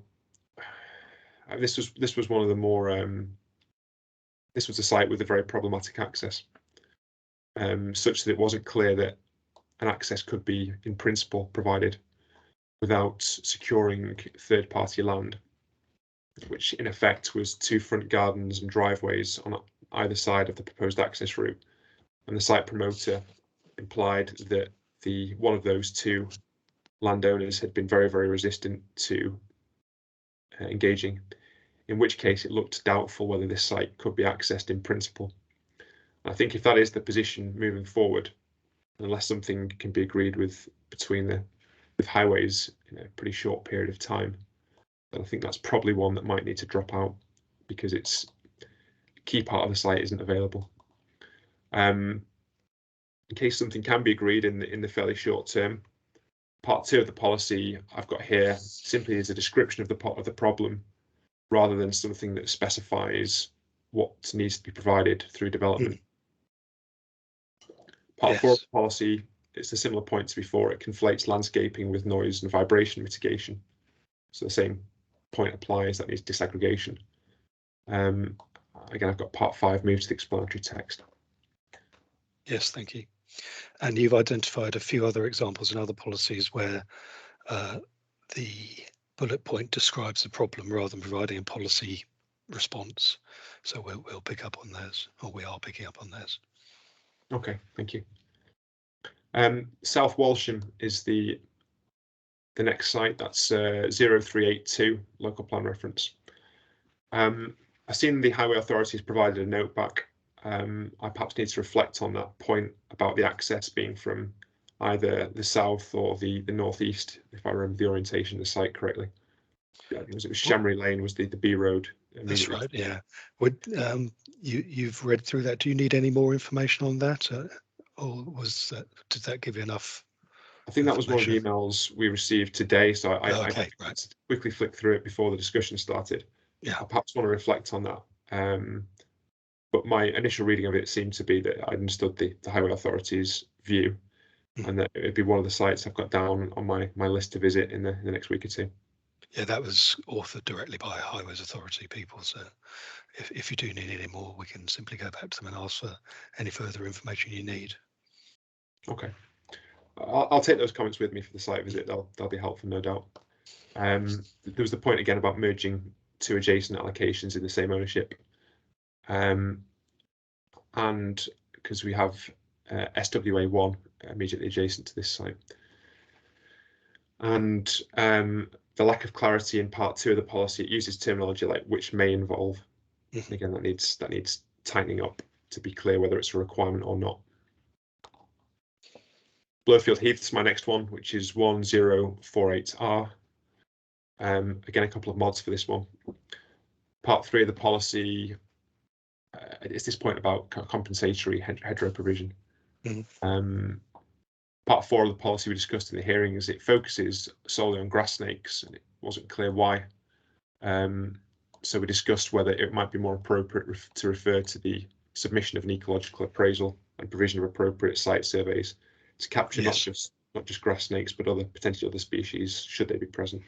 This was one of the more. This was a site with a very problematic access, such that it wasn't clear that an access could be, in principle, provided without securing third-party land, which in effect was 2 front gardens and driveways on either side of the proposed access route. And the site promoter implied that one of those 2 landowners had been very, very resistant to engaging, in which case it looked doubtful whether this site could be accessed in principle. I think if that is the position moving forward, unless something can be agreed with highways in a pretty short period of time, then I think that's probably one that might need to drop out, because it's a key part of the site isn't available. In case something can be agreed in the fairly short term, part 2 of the policy I've got here simply is a description of the problem, rather than something that specifies what needs to be provided through development. Part 4 of the policy, it's a similar point to before. It conflates landscaping with noise and vibration mitigation. So the same point applies, that needs disaggregation. Again, I've got part 5 moved to the explanatory text. Yes, thank you. And you've identified a few other examples in other policies where the bullet point describes the problem rather than providing a policy response. So we'll pick up on those, or we are picking up on those. Okay, thank you. South Walsham is the next site. That's 0382 local plan reference. I've seen the highway authorities provided a note back. I perhaps need to reflect on that point about the access being from either the south or the northeast, if I remember the orientation of the site correctly. Yeah, I think it was Shamrock Lane was the B road. That's right. Yeah. Would you've read through that? Do you need any more information on that, or did that give you enough? I think that was one of the emails we received today, so I quickly flicked through it before the discussion started. Yeah. I perhaps want to reflect on that. But my initial reading of it seemed to be that I understood the highway authorities' view, and that it would be one of the sites I've got down on my list to visit in the next week or 2. Yeah, that was authored directly by Highways Authority people. So if you do need any more, we can simply go back to them and ask for any further information you need. Okay. I'll take those comments with me for the site visit. They'll be helpful, no doubt. There was the point again about merging 2 adjacent allocations in the same ownership. And because we have SWA1 immediately adjacent to this site. And the lack of clarity in part 2 of the policy, it uses terminology like which may involve. Again, that needs tightening up to be clear whether it's a requirement or not. Blowfield Heath is my next one, which is 1048R. Again, a couple of mods for this one. Part 3 of the policy, it's this point about compensatory hedgerow provision. Part 4 of the policy we discussed in the hearings, it focuses solely on grass snakes, and it wasn't clear why. So we discussed whether it might be more appropriate to refer to the submission of an ecological appraisal and provision of appropriate site surveys to capture not just grass snakes, but potentially other species should they be present.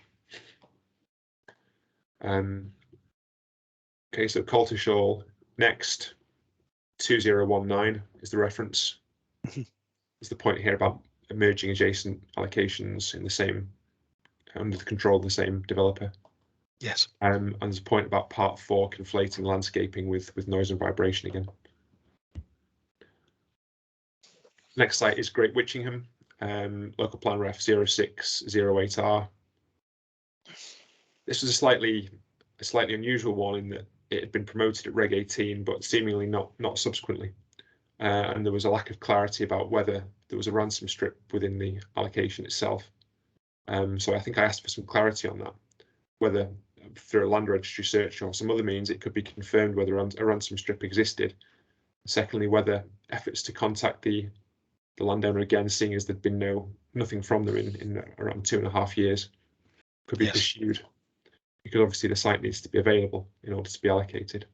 Okay, so Coltishall next, 2019 is the reference. Is the point here about merging adjacent allocations in the same, under the control of the same developer. Yes. And there's a point about part 4 conflating landscaping with noise and vibration again. Next site is Great Witchingham, local plan ref 0608R. This was a slightly unusual one in that it had been promoted at Reg 18, but seemingly not subsequently. And there was a lack of clarity about whether there was a ransom strip within the allocation itself. So I think I asked for some clarity on that, whether through a land registry search or some other means it could be confirmed whether a ransom strip existed. Secondly, whether efforts to contact the landowner again, seeing as there'd been nothing from them in around 2.5 years, could be pursued, because obviously the site needs to be available in order to be allocated.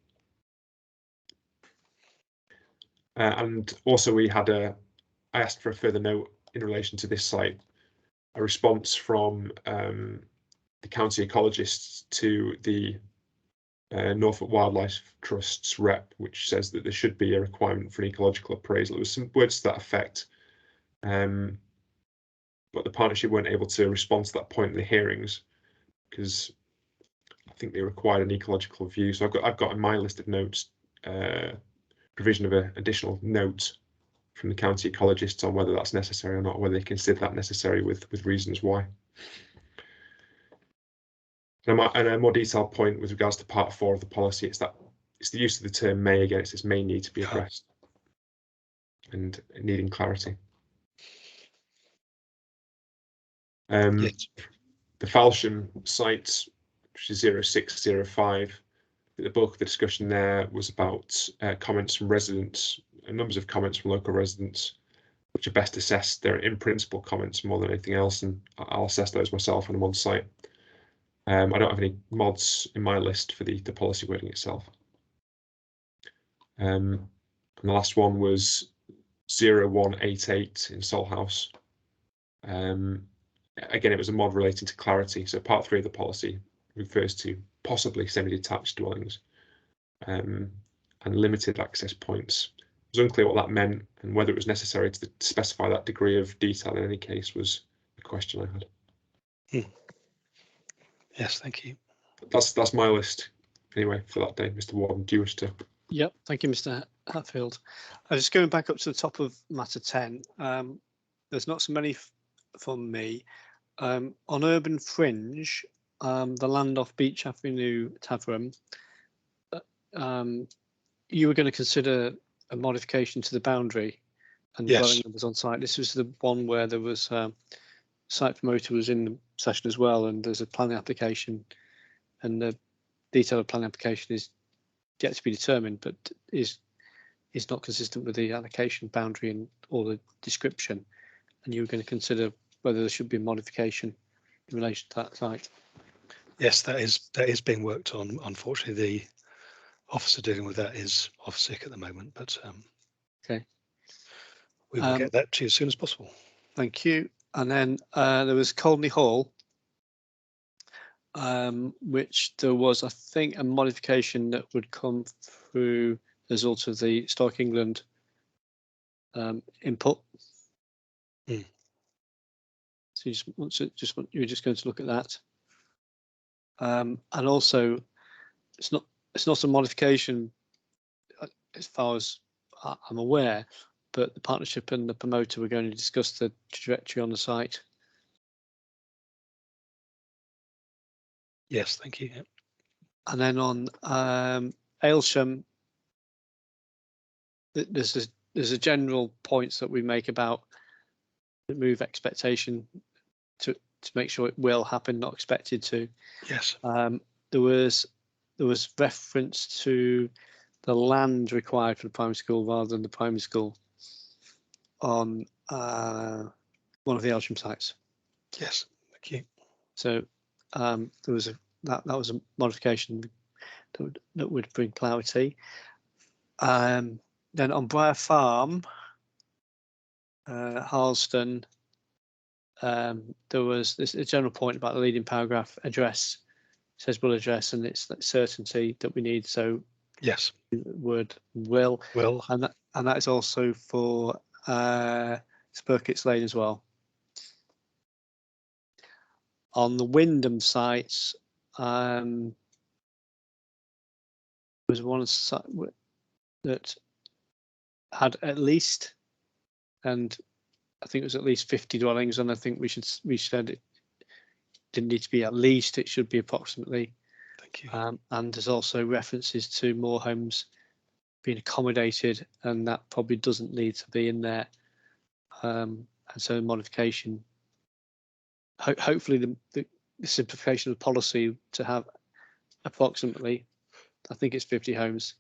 And also I asked for a further note in relation to this site, a response from the county ecologists to the Norfolk Wildlife Trust's rep, which says that there should be a requirement for an ecological appraisal. There was some words to that effect, but the partnership weren't able to respond to that point in the hearings because I think they required an ecological view. So I've got in my list of notes provision of an additional note from the county ecologists on whether that's necessary or not, whether they consider that necessary with reasons why. And a more detailed point with regards to part 4 of the policy, it's the use of the term may. Again, it's this may need to be addressed and needing clarity. Yes. The Falsham site, which is 0605, the bulk of the discussion there was about comments from residents, numbers of comments from local residents, which are best assessed. They're in principle comments more than anything else, and I'll assess those myself when I'm on site. I don't have any mods in my list for the policy wording itself. And the last one was 0188 in Sol House. Again, it was a mod relating to clarity. So part 3 of the policy refers to possibly semi-detached dwellings and limited access points. It was unclear what that meant, and whether it was necessary to specify that degree of detail in any case was a question I had. Yes, thank you. That's my list anyway for that day. Mr. Warden, do you wish to? Yep, thank you, Mr. Hatfield. Just going back up to the top of matter 10, there's not so many from me. On Urban Fringe, the land off Beach Avenue, Tavern, you were going to consider a modification to the boundary and dwelling numbers on site. This was the one where there was site promoter was in the session as well, and there's a planning application, and the detail of planning application is yet to be determined, but is not consistent with the allocation boundary and all the description. And you were going to consider whether there should be a modification in relation to that site. Yes, that is being worked on. Unfortunately, the officer dealing with that is off sick at the moment, but okay, we will get that to you as soon as possible. Thank you. And then there was Colney Hall, which there was, I think, a modification that would come through as a result of the Historic England input. So you're just going to look at that, and also it's not a modification as far as I'm aware, but the partnership and the promoter were going to discuss the trajectory on the site. Yes, thank you. Yep. And then on Aylsham, there's a general points that we make about the move expectation to make sure it will happen, not expected to. Yes. There was reference to the land required for the primary school rather than the primary school on one of the Aylsham sites. Yes, thank you. So there was that was a modification that would bring clarity. Then on Briar Farm, Harleston, there was a general point about the leading paragraph address. It says will address, and it's that certainty that we need. So yes, word will, and that is also for Spurkitts Lane as well. On the Wyndham sites, there was one site that had at least and I think it was at least 50 dwellings, and I think we said it didn't need to be at least, it should be approximately. Thank you. And there's also references to more homes being accommodated, and that probably doesn't need to be in there. And so modification, hopefully the simplification of policy to have approximately, I think it's 50 homes,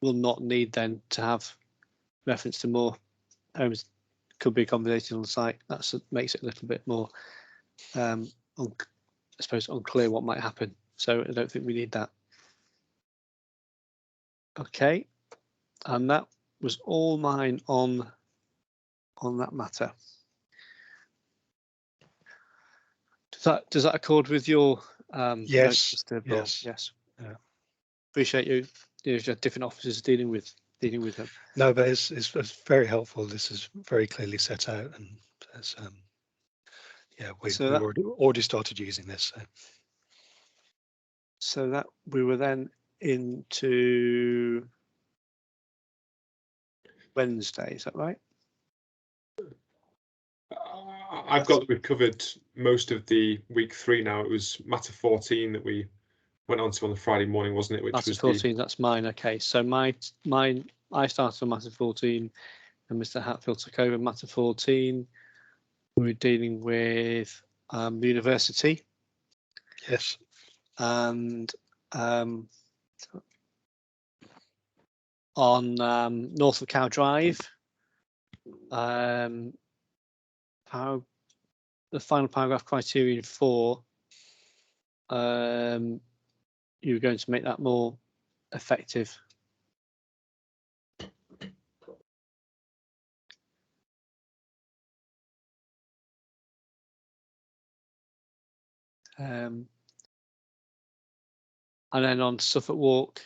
will not need then to have reference to more homes could be accommodated on the site. That makes it a little bit more, I suppose, unclear what might happen. So I don't think we need that. Okay, and that was all mine on that matter. Does that accord with your Yes, notes, Mr. Ball? yes. Yes. Yeah. Appreciate you. You have different officers dealing with them. No, but it's very helpful. This is very clearly set out, and it's, yeah, we've already started using this. So that we were then into Wednesday, is that right? I've got that we've covered most of the week 3 now. It was matter 14 that we went on to on the Friday morning, wasn't it? Which matter was 14. That's mine. Okay, so mine. I started on matter 14, and Mr. Hatfield took over matter 14. We were dealing with the university. Yes. And on north of Cow Drive, the final paragraph, criterion 4, you're going to make that more effective. And then on Suffolk Walk,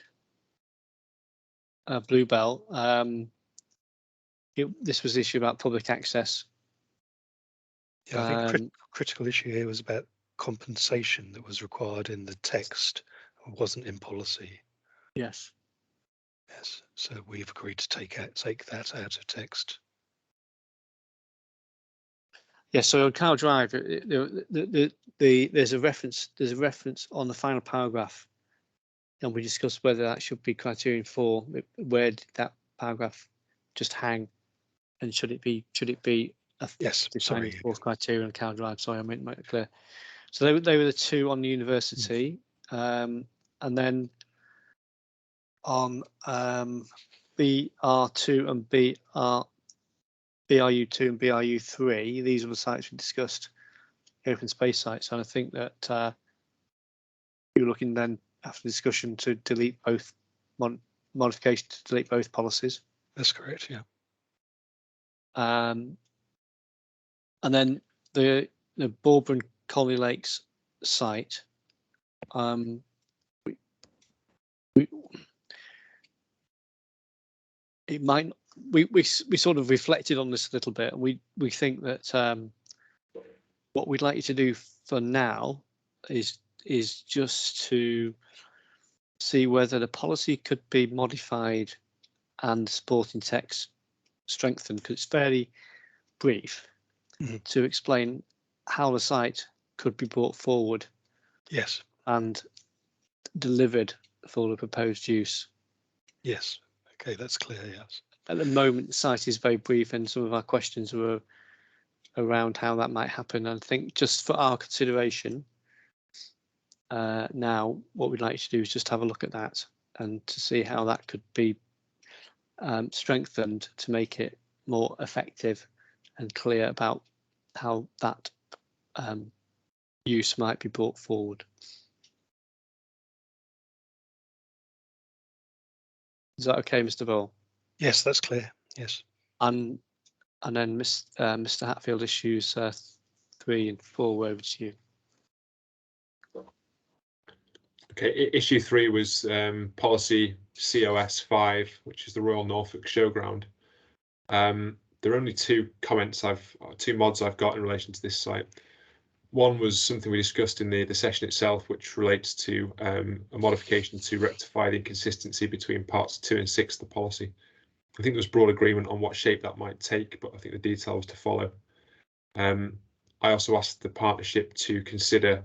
Bluebell, this was the issue about public access. Yeah, I think critical issue here was about compensation that was required in the text, wasn't in policy. Yes. Yes. So we've agreed to take that out of text. Yeah. So on Cow Drive, there's a reference on the final paragraph, and we discussed whether that should be criterion 4. Where did that paragraph just hang, and should it be a defining fourth criterion on Cow Drive? Sorry, I meant to make it clear. So they were the two on the university, and then on BR2 and BRU2 and BRU3, these are the sites we discussed, open space sites, and I think that you're looking then after discussion to delete both modification to delete both policies. That's correct, yeah. And then the Bourbon Colney Lakes site, it might, we sort of reflected on this a little bit, and we think that what we'd like you to do for now is just to see whether the policy could be modified and supporting text strengthened, because it's fairly brief, to explain how the site could be brought forward. Yes. And delivered for the proposed use. Yes. Okay, that's clear. Yes. At the moment, the site is very brief, and some of our questions were around how that might happen. And I think just for our consideration, now what we'd like to do is just have a look at that and to see how that could be strengthened to make it more effective and clear about how that use might be brought forward. Is that okay, Mr. Ball? Yes, that's clear. Yes. And then Mr. Hatfield, issues 3 and 4 over to you. Okay, issue 3 was policy COS 5, which is the Royal Norfolk Showground. There are only two mods I've got in relation to this site. One was something we discussed in the session itself, which relates to a modification to rectify the inconsistency between parts 2 and 6 of the policy. I think there was broad agreement on what shape that might take, but I think the detail was to follow. I also asked the partnership to consider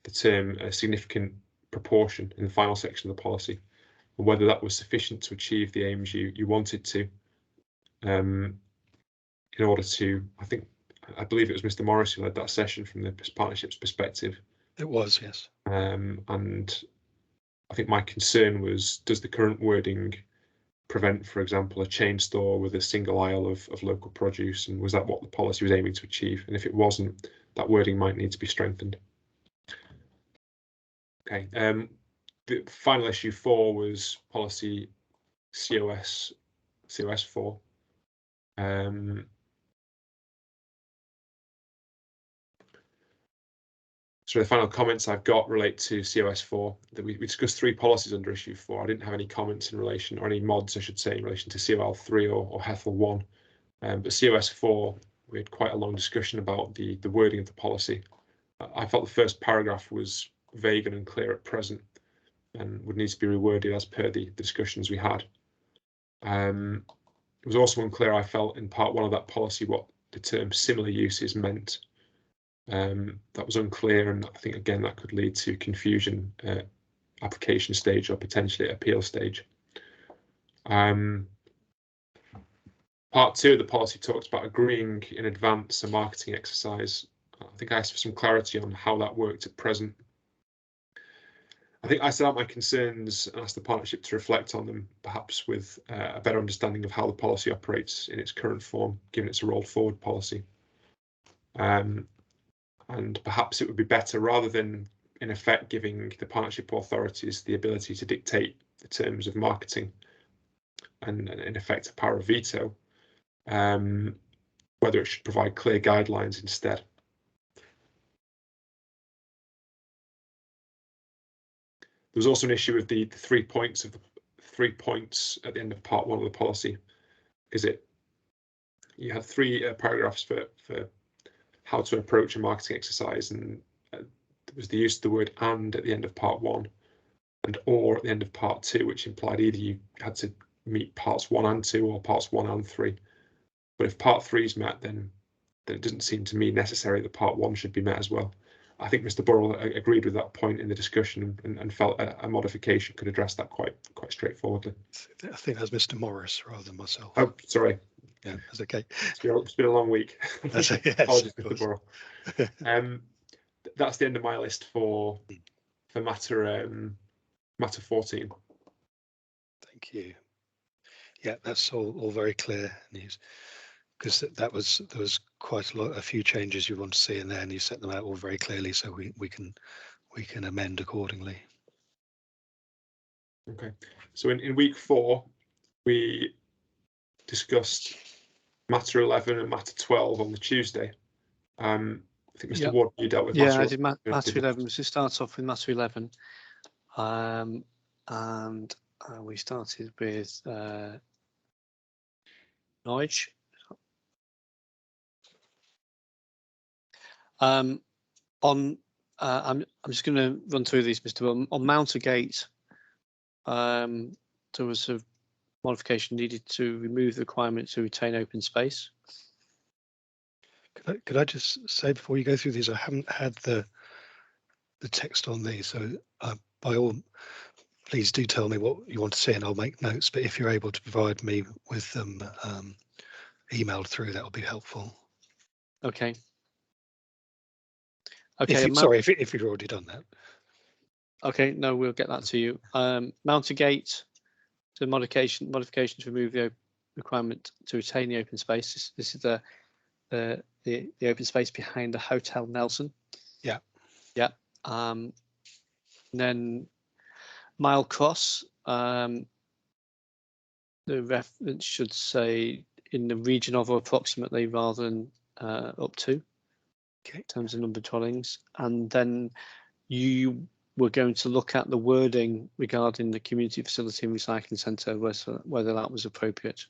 the term a significant proportion in the final section of the policy, and whether that was sufficient to achieve the aims you wanted to, in order to, I believe it was Mr. Morris who led that session from the partnership's perspective. It was, yes. And I think my concern was, does the current wording prevent, for example, a chain store with a single aisle of local produce, and was that what the policy was aiming to achieve? And if it wasn't, that wording might need to be strengthened. Okay, the final issue 4 was policy COS 4. So the final comments I've got relate to COS 4. That we discussed 3 policies under issue 4. I didn't have any comments in relation, or any mods, I should say, in relation to COL 3 or HEFL 1. But COS 4, we had quite a long discussion about the wording of the policy. I felt the first paragraph was vague and unclear at present, and would need to be reworded as per the discussions we had. It was also unclear, I felt, in part 1 of that policy what the term similar uses meant. That was unclear, and I think again that could lead to confusion at application stage or potentially at appeal stage. Part 2 of the policy talks about agreeing in advance a marketing exercise. I think I asked for some clarity on how that worked at present. I think I set out my concerns and asked the partnership to reflect on them, perhaps with a better understanding of how the policy operates in its current form, given it's a rolled forward policy. And perhaps it would be better, rather than in effect giving the partnership authorities the ability to dictate the terms of marketing and in effect a power of veto, whether it should provide clear guidelines instead. There was also an issue with the 3 points of the 3 points at the end of part 1 of the policy. You had 3 paragraphs for how to approach a marketing exercise, and there was the use of the word "and" at the end of part 1 and "or" at the end of part 2, which implied either you had to meet parts 1 and 2 or parts 1 and 3. But if part 3 is met, then it doesn't seem to me necessary that part 1 should be met as well. I think Mr. Burrell agreed with that point in the discussion and felt a modification could address that quite straightforwardly. I think that's Mr. Morris rather than myself. Oh, sorry. Yeah, that's okay. It's been a long week. That's okay. Yes, apologies, Mr. Burrell. That's the end of my list for matter 14. Thank you. Yeah, that's all very clear news, because there was quite a few changes you want to see in there, and you set them out all very clearly, so we can amend accordingly. Okay, so in week 4 we discussed matter 11 and matter 12 on the Tuesday. I think Mr. Ward, you dealt with matter. I did matter 11. So it starts off with matter 11, and we started with Norwich. I'm just going to run through these, Mr. Will. On Mountergate, there was a modification needed to remove the requirement to retain open space. Could I just say before you go through these, I haven't had the text on these, so by all, please do tell me what you want to see and I'll make notes, but if you're able to provide me with them emailed through, that would be helpful. Okay. Okay. If you've already done that. Okay, no, we'll get that to you. Mountergate, the modification to remove the requirement to retain the open space. This is the open space behind the Hotel Nelson. Yeah. Yeah. Then Mile Cross, the reference should say in the region of or approximately rather than up to. Okay. In terms of number of dwellings. And then you were going to look at the wording regarding the community facility and recycling centre, whether that was appropriate.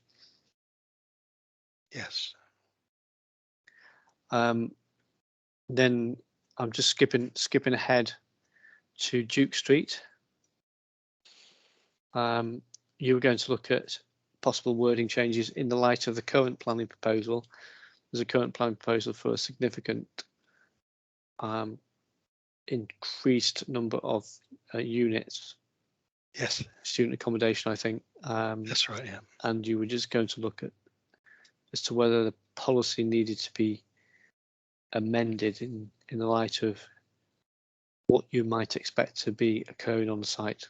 Yes. Then I'm just skipping ahead to Duke Street. You were going to look at possible wording changes in the light of the current planning proposal. There's a current planning proposal for a significant increased number of units. Yes, Student accommodation, I think. that's right. Yeah. And you were just going to look at as to whether the policy needed to be amended in the light of what you might expect to be occurring on the site.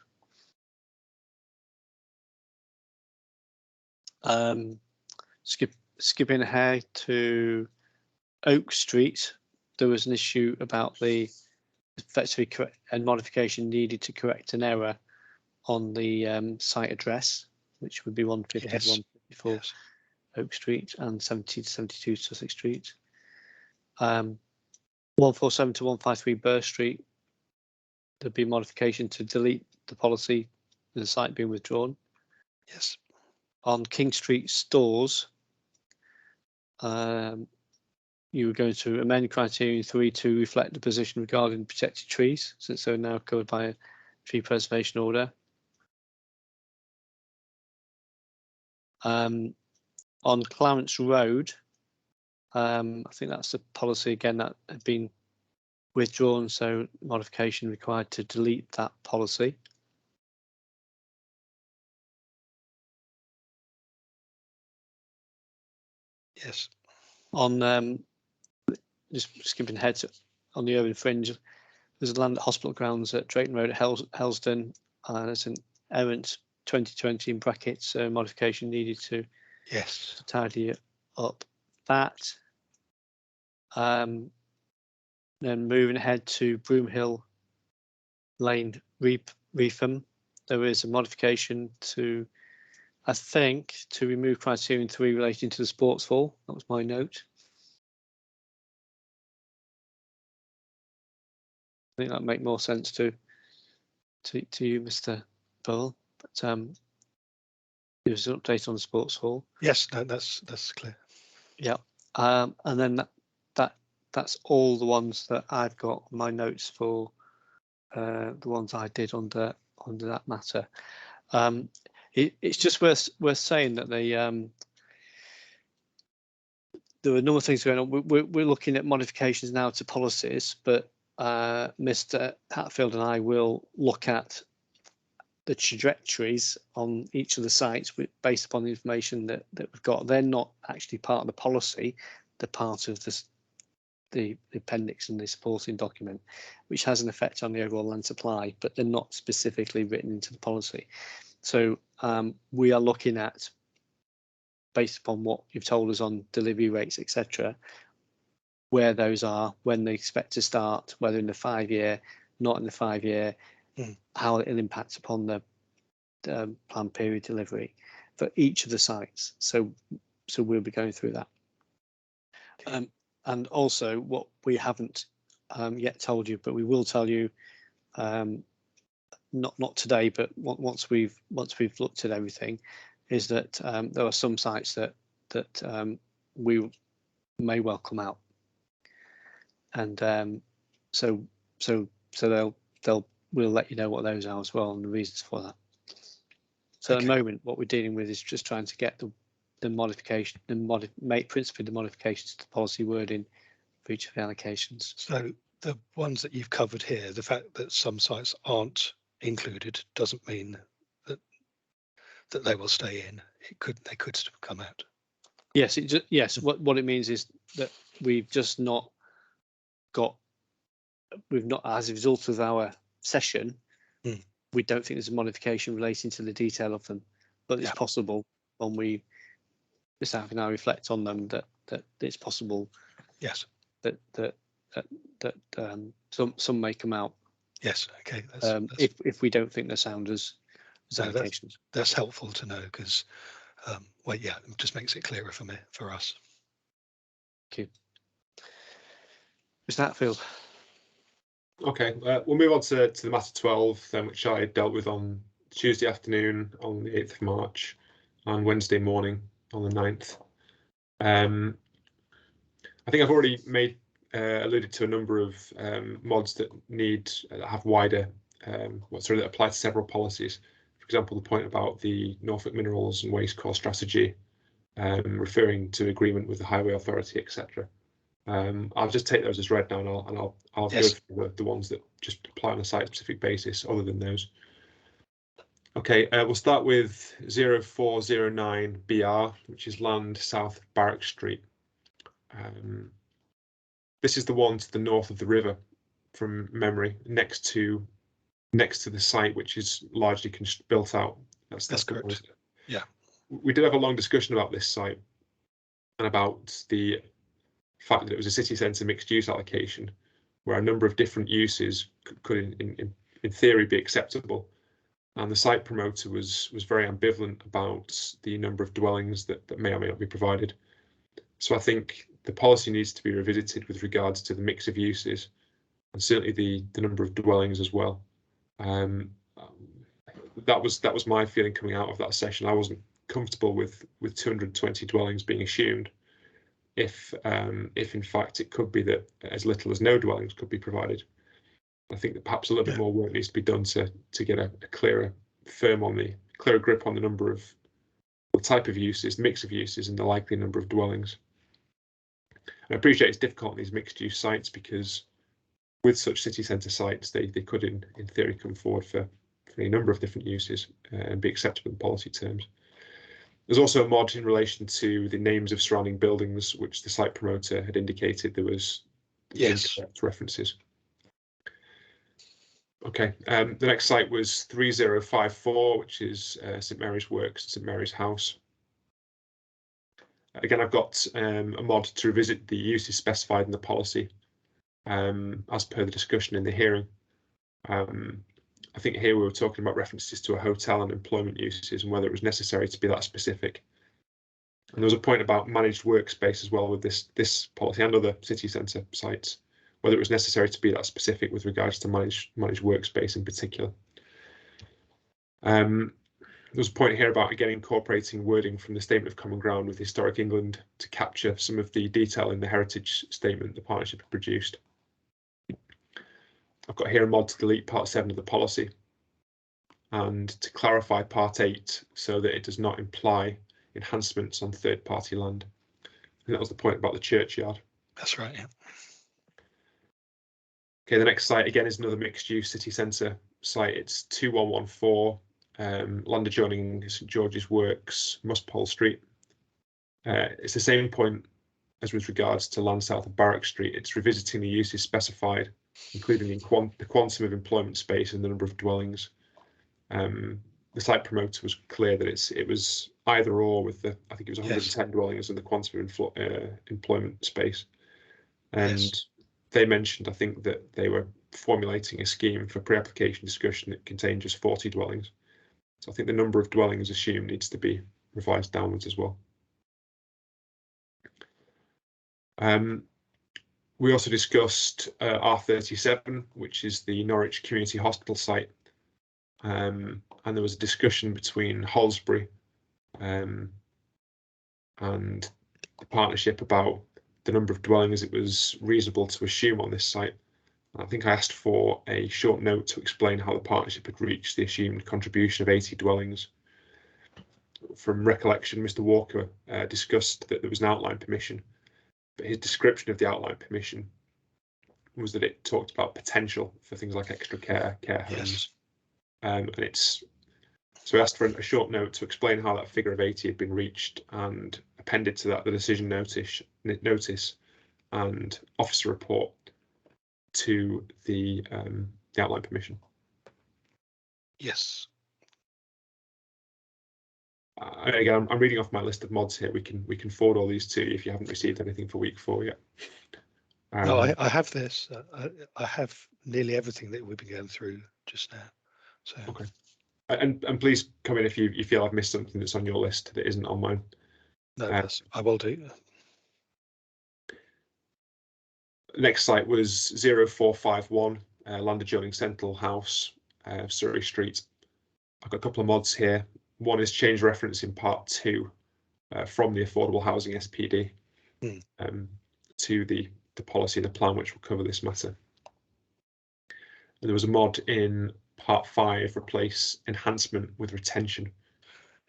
Skipping ahead to Oak Street, there was an issue about the effectively correct and modification needed to correct an error on the site address, which would be 150 to 154 Yes. Oak Street and 70 to 72 Sussex Street. 147 to 153 Burr Street, there'd be a modification to delete the policy, the site being withdrawn. Yes. On King Street Stores, you were going to amend criterion 3 to reflect the position regarding protected trees, since they're now covered by a tree preservation order. On Clarence Road, I think that's the policy again that had been withdrawn, so modification required to delete that policy. Yes. On just skipping ahead to, on the urban fringe, there's a land at hospital grounds at Drayton Road at Helsden. There's an errant 2020 in brackets modification needed to tidy up that. Then moving ahead to Broomhill Lane, Reefham, there is a modification to, I think, to remove criterion 3 relating to the sports hall. That was my note. I think that make more sense to you, Mr. Burrell. But there's an update on the sports hall. Yes, no, that's clear. Yeah, and then that's all the ones that I've got on my notes for the ones I did under that matter. It's just worth saying that there are a number of things going on. We're looking at modifications now to policies, but Mr. Hatfield and I will look at the trajectories on each of the sites based upon the information that we've got. They're not actually part of the policy, they're part of the appendix and the supporting document, which has an effect on the overall land supply, but they're not specifically written into the policy. So we are looking at, based upon what you've told us on delivery rates, etc., where those are, when they expect to start, whether in the 5-year, not in the 5-year, how it'll impact upon the planned period delivery for each of the sites. So we'll be going through that. And also what we haven't yet told you, but we will tell you, not today, but once we've looked at everything, is that there are some sites that we may well come out, and so we'll let you know what those are as well and the reasons for that. So at the moment, what we're dealing with is just trying to get the modification, principally the modifications to the policy wording for each of the allocations. So the ones that you've covered here, the fact that some sites aren't included doesn't mean that they will stay in. They could still come out. Yes, what it means is that we've not, as a result of our session, we don't think there's a modification relating to the detail of them, but it's possible when we this half an hour reflect on them that it's possible. Yes. That some may come out. Yes. Okay. If we don't think they're sound as allocations. That's helpful to know because, well, yeah, it just makes it clearer for us. Thank you. Mr. Hatfield. Okay, we'll move on to the matter 12 then, which I dealt with on Tuesday afternoon on the 8th of March and Wednesday morning on the 9th. I think I've already alluded to a number of mods that have wider, that apply to several policies. example, the point about the Norfolk Minerals and Waste Core Strategy, referring to agreement with the Highway Authority, etc. I'll just take those as read now, and I'll Yes. go through the ones that just apply on a site-specific basis other than those. Okay, we'll start with 0409 BR, which is land south of Barrack Street. This is the one to the north of the river, from memory, next to the site, which is largely built out. That's correct. Yeah. We did have a long discussion about this site and about the fact that it was a city centre mixed use allocation, where a number of different uses could in theory be acceptable. And the site promoter was very ambivalent about the number of dwellings that may or may not be provided. So I think the policy needs to be revisited with regards to the mix of uses, and certainly the number of dwellings as well. That was my feeling coming out of that session. I wasn't comfortable with 220 dwellings being assumed, if in fact it could be that as little as no dwellings could be provided. I think that perhaps a little bit more work needs to be done to get a clearer grip on the number of the type of uses, mix of uses, and the likely number of dwellings. And I appreciate it's difficult on these mixed use sites, because with such city centre sites, they could in theory come forward for a number of different uses and be acceptable in policy terms. There's also a mod in relation to the names of surrounding buildings, which the site promoter had indicated there was incorrect references. Okay, the next site was 3054, which is St Mary's Works, St Mary's House. Again, I've got a mod to revisit the uses specified in the policy as per the discussion in the hearing. I think here we were talking about references to a hotel and employment uses and whether it was necessary to be that specific. And there was a point about managed workspace as well with this policy and other city centre sites, whether it was necessary to be that specific with regards to managed workspace in particular. There was a point here about, again, incorporating wording from the Statement of Common Ground with Historic England to capture some of the detail in the heritage statement the partnership had produced. I've got here a mod to delete part 7 of the policy and to clarify part 8 so that it does not imply enhancements on third-party land. And that was the point about the churchyard. That's right, yeah. Okay, the next site again is another mixed-use city centre site. It's 2114, land adjoining St George's Works, Muspole Street. It's the same point as with regards to land south of Barrack Street. It's revisiting the uses specified, including the quantum of employment space and the number of dwellings. The site promoter was clear that it was either or with I think it was 110 dwellings and the quantum of employment space. And they mentioned, I think, that they were formulating a scheme for pre-application discussion that contained just 40 dwellings. So I think the number of dwellings assumed needs to be revised downwards as well. We also discussed R37, which is the Norwich Community Hospital site. And there was a discussion between Halsbury and the partnership about the number of dwellings it was reasonable to assume on this site. I think I asked for a short note to explain how the partnership had reached the assumed contribution of 80 dwellings. From recollection, Mr. Walker discussed that there was an outline permission, but his description of the outline permission was that it talked about potential for things like extra care homes. So I asked for a short note to explain how that figure of 80 had been reached, and appended to that the decision notice and officer report to the outline permission. Yes. Again, I'm reading off my list of mods here. We can forward all these to you if you haven't received anything for week 4 yet. No, I have this. I have nearly everything that we've been going through just now. So okay. And please come in if you feel I've missed something that's on your list that isn't on mine. No, I will do. Next site was 0451, land adjoining Sentinel House, Surrey Street. I've got a couple of mods here. One is change reference in part 2 from the Affordable Housing SPD to the policy and the plan which will cover this matter. And there was a mod in part 5, replace enhancement with retention.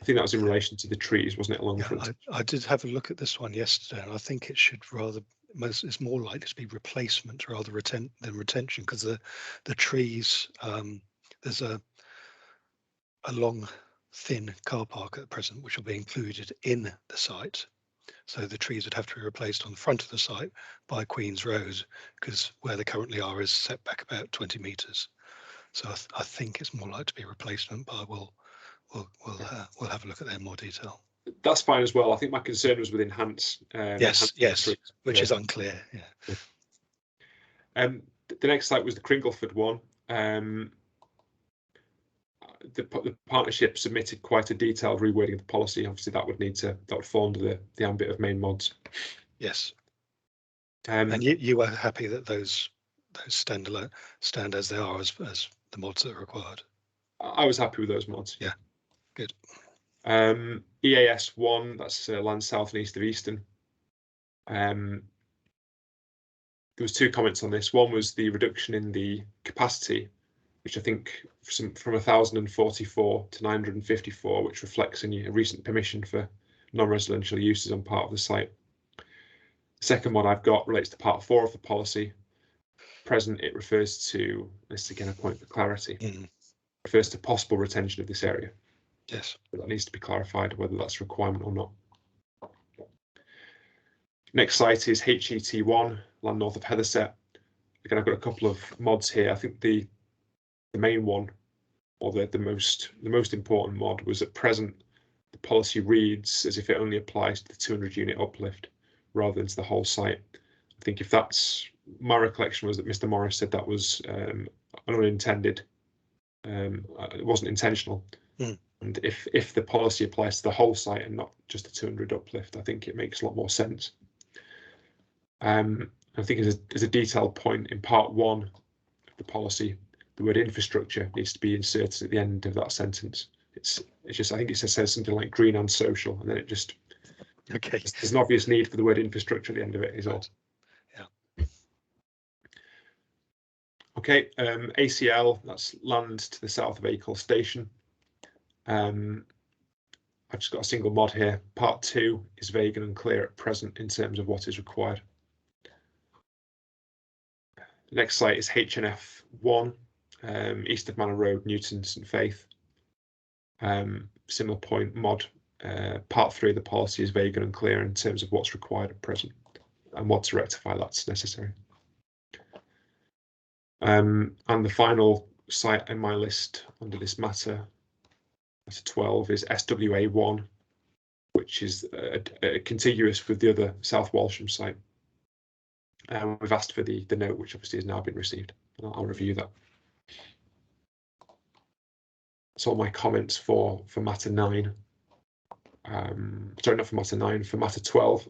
I think that was in relation to the trees, wasn't it, along the front? I did have a look at this one yesterday, and I think it should it's more likely to be replacement rather than retention, because the trees, there's a long thin car park at present which will be included in the site, so the trees would have to be replaced on the front of the site by Queen's Road, because where they currently are is set back about 20 metres. So I think it's more likely to be replacement, but we'll have a look at that in more detail. That's fine as well. I think my concern was with enhance. Yes, which is unclear. Yeah. The next site was the Cringleford one. The partnership submitted quite a detailed rewording of the policy. Obviously, that would fall under the ambit of main mods. Yes. And you were happy that those stand as they are as the mods that are required. I was happy with those mods. Yeah, good. EAS 1, that's land south and east of Easton. There was 2 comments on this. One was the reduction in the capacity, which I think from 1,044 to 954, which reflects a recent permission for non-residential uses on part of the site. The second one I've got relates to part 4 of the policy. Present, it refers to, this is again a point for clarity, refers to possible retention of this area. Yes. But that needs to be clarified whether that's a requirement or not. Next site is HET1, land north of Heatherset. Again, I've got a couple of mods here. I think the main one, or the most important mod, was at present the policy reads as if it only applies to the 200 unit uplift rather than to the whole site. I think if that's, my recollection was that Mr. Morris said that was an unintended, it wasn't intentional. And if the policy applies to the whole site and not just the 200 uplift, I think it makes a lot more sense. I think as a detailed point in part 1 of the policy, the word infrastructure needs to be inserted at the end of that sentence. It's just, I think it says something like green and social, and then it just, okay, there's an obvious need for the word infrastructure at the end of it is all. Yeah. Okay, ACL, that's land to the south of Acle Station. I've just got a single mod here. Part 2 is vague and unclear at present in terms of what is required. The next site is HNF 1, east of Manor Road, Newton, St Faith. Similar point, mod. Part 3 of the policy is vague and unclear in terms of what's required at present and what to rectify that's necessary. And the final site in my list under this matter, matter 12, is SWA 1, which is contiguous with the other South Walsham site. We've asked for the note, which obviously has now been received, and I'll review that. That's all my comments for matter 9. Sorry, not for matter 9, for matter 12.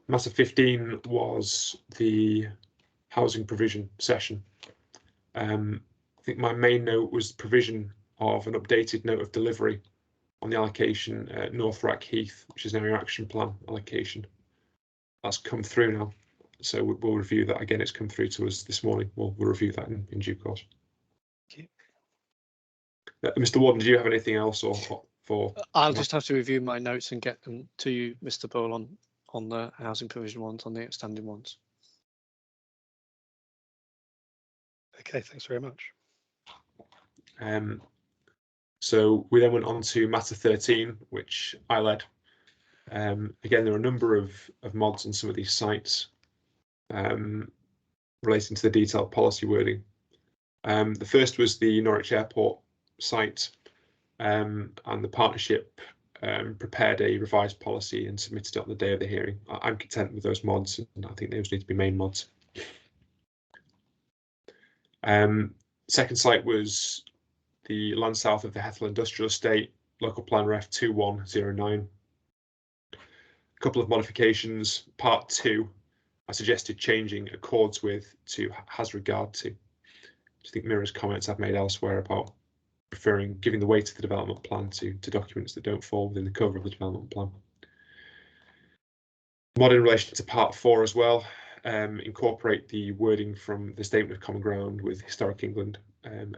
Matter 15 was the housing provision session. I think my main note was provision of an updated note of delivery on the allocation at North Rack Heath, which is an area action plan allocation. That's come through now, so we'll review that again. It's come through to us this morning. We'll review that in due course. Mr. Warden, do you have anything else or for? I'll just have to review my notes and get them to you, Mr. Bull, on the housing provision ones, on the outstanding ones. Okay, thanks very much. So we then went on to matter 13, which I led. Again, there are a number of mods on some of these sites relating to the detailed policy wording. The first was the Norwich Airport site, and the partnership prepared a revised policy and submitted it on the day of the hearing. I'm content with those mods, and I think those need to be main mods. Second site was the land south of the Hethel Industrial Estate, local plan ref 2109. A couple of modifications. Part 2, I suggested changing accords with to has regard to. I think mirrors comments I've made elsewhere about giving the weight of the development plan to documents that don't fall within the cover of the development plan. Mod in relation to part 4 as well, incorporate the wording from the Statement of Common Ground with Historic England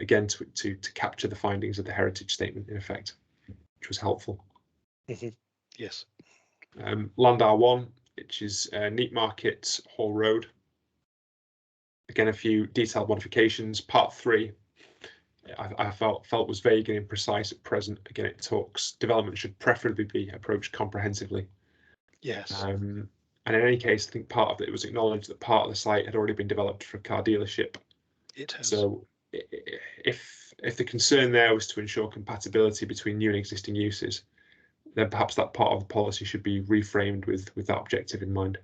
again to capture the findings of the heritage statement in effect, which was helpful. Yes. Land R1, which is Neat Market Hall Road. Again, a few detailed modifications. Part 3, I felt was vague and imprecise at present. Again, it talks development should preferably be approached comprehensively. Yes. And in any case, I think part of it was acknowledged that part of the site had already been developed for a car dealership. It has. So if the concern there was to ensure compatibility between new and existing uses, then perhaps that part of the policy should be reframed with that objective in mind.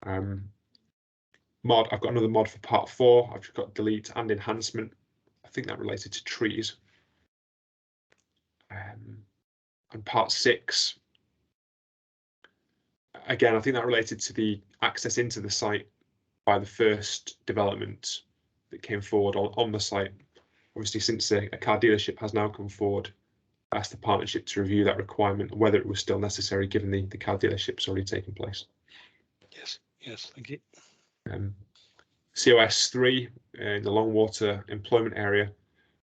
I've got another mod for part 4. I've got delete and enhancement. I think that related to trees. And part 6, again, I think that related to the access into the site by the first development that came forward on the site. Obviously, since a car dealership has now come forward, I asked the partnership to review that requirement and whether it was still necessary given the car dealership's already taken place. Yes, thank you. COS 3 in the Longwater employment area,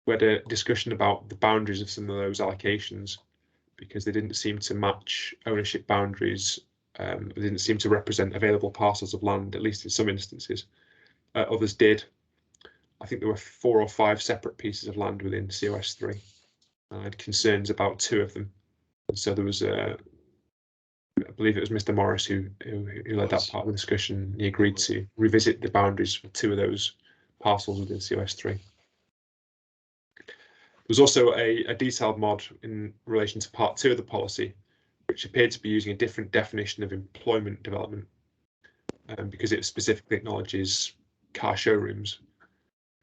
we had a discussion about the boundaries of some of those allocations because they didn't seem to match ownership boundaries. They didn't seem to represent available parcels of land, at least in some instances. Others did. I think there were 4 or 5 separate pieces of land within COS 3. I had concerns about 2 of them. And so there was I believe it was Mr. Morris who led that part of the discussion. He agreed to revisit the boundaries for 2 of those parcels within COS 3. There was also a detailed mod in relation to part 2 of the policy, which appeared to be using a different definition of employment development because it specifically acknowledges car showrooms,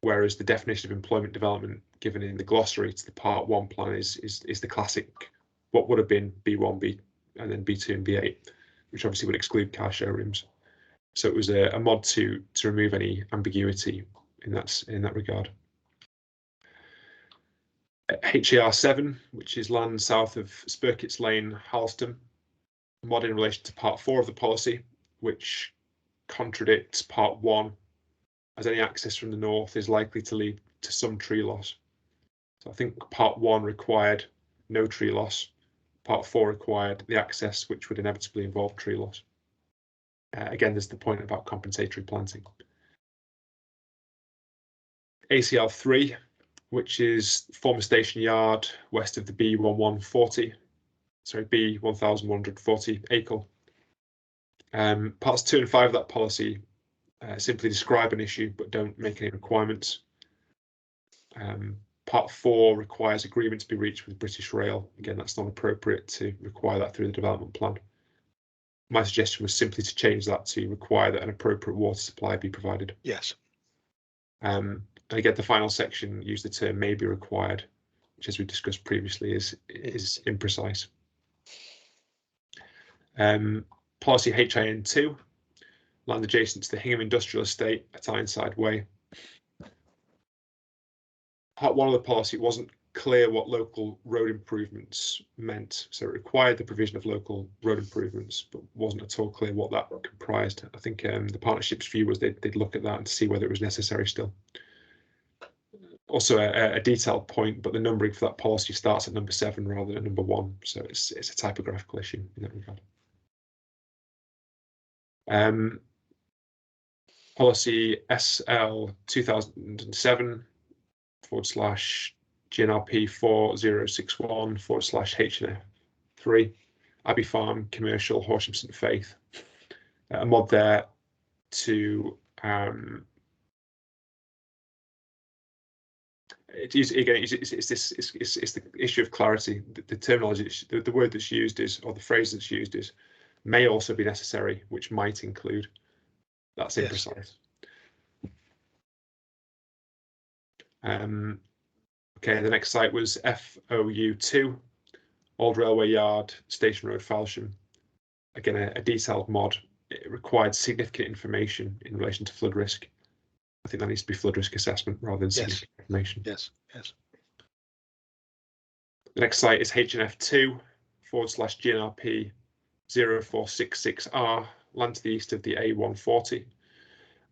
whereas the definition of employment development given in the glossary to the part 1 plan is the classic, what would have been B1, B, and then B2 and B8, which obviously would exclude car showrooms. So it was a mod to remove any ambiguity in that regard. HAR 7, which is land south of Spurkitts Lane, Harleston, mod in relation to part 4 of the policy, which contradicts part 1, as any access from the north is likely to lead to some tree loss. So I think part 1 required no tree loss. Part 4 required the access, which would inevitably involve tree loss. Again, there's the point about compensatory planting. ACL 3, which is former station yard west of the B1140, sorry, B1140 ACL. Parts 2 and 5 of that policy simply describe an issue but don't make any requirements. Part 4 requires agreement to be reached with British Rail. Again, that's not appropriate to require that through the development plan. My suggestion was simply to change that to require that an appropriate water supply be provided. Yes. And again, the final section used the term may be required, which, as we discussed previously, is imprecise. Policy HIN2, land adjacent to the Hingham Industrial Estate at Ironside Way. Part 1 of the policy wasn't clear what local road improvements meant, so it required the provision of local road improvements, but wasn't at all clear what that comprised. I think the partnership's view was they'd look at that and see whether it was necessary still. Also a detailed point, but the numbering for that policy starts at number 7 rather than number 1, so it's a typographical issue in that regard. Policy SL 2007 / GNRP 4061 / HNF3, Abbey Farm Commercial, Horsham St Faith. A mod there to it's the issue of clarity. The terminology, the word that's used is, or the phrase that's used is, may also be necessary, which might include. That's imprecise. Okay, the next site was FOU2, Old Railway Yard, Station Road, Falsham. Again, a detailed mod. It required significant information in relation to flood risk. I think that needs to be flood risk assessment rather than significant information. Yes. The next site is HNF2 / GNRP 0466R, land to the east of the A140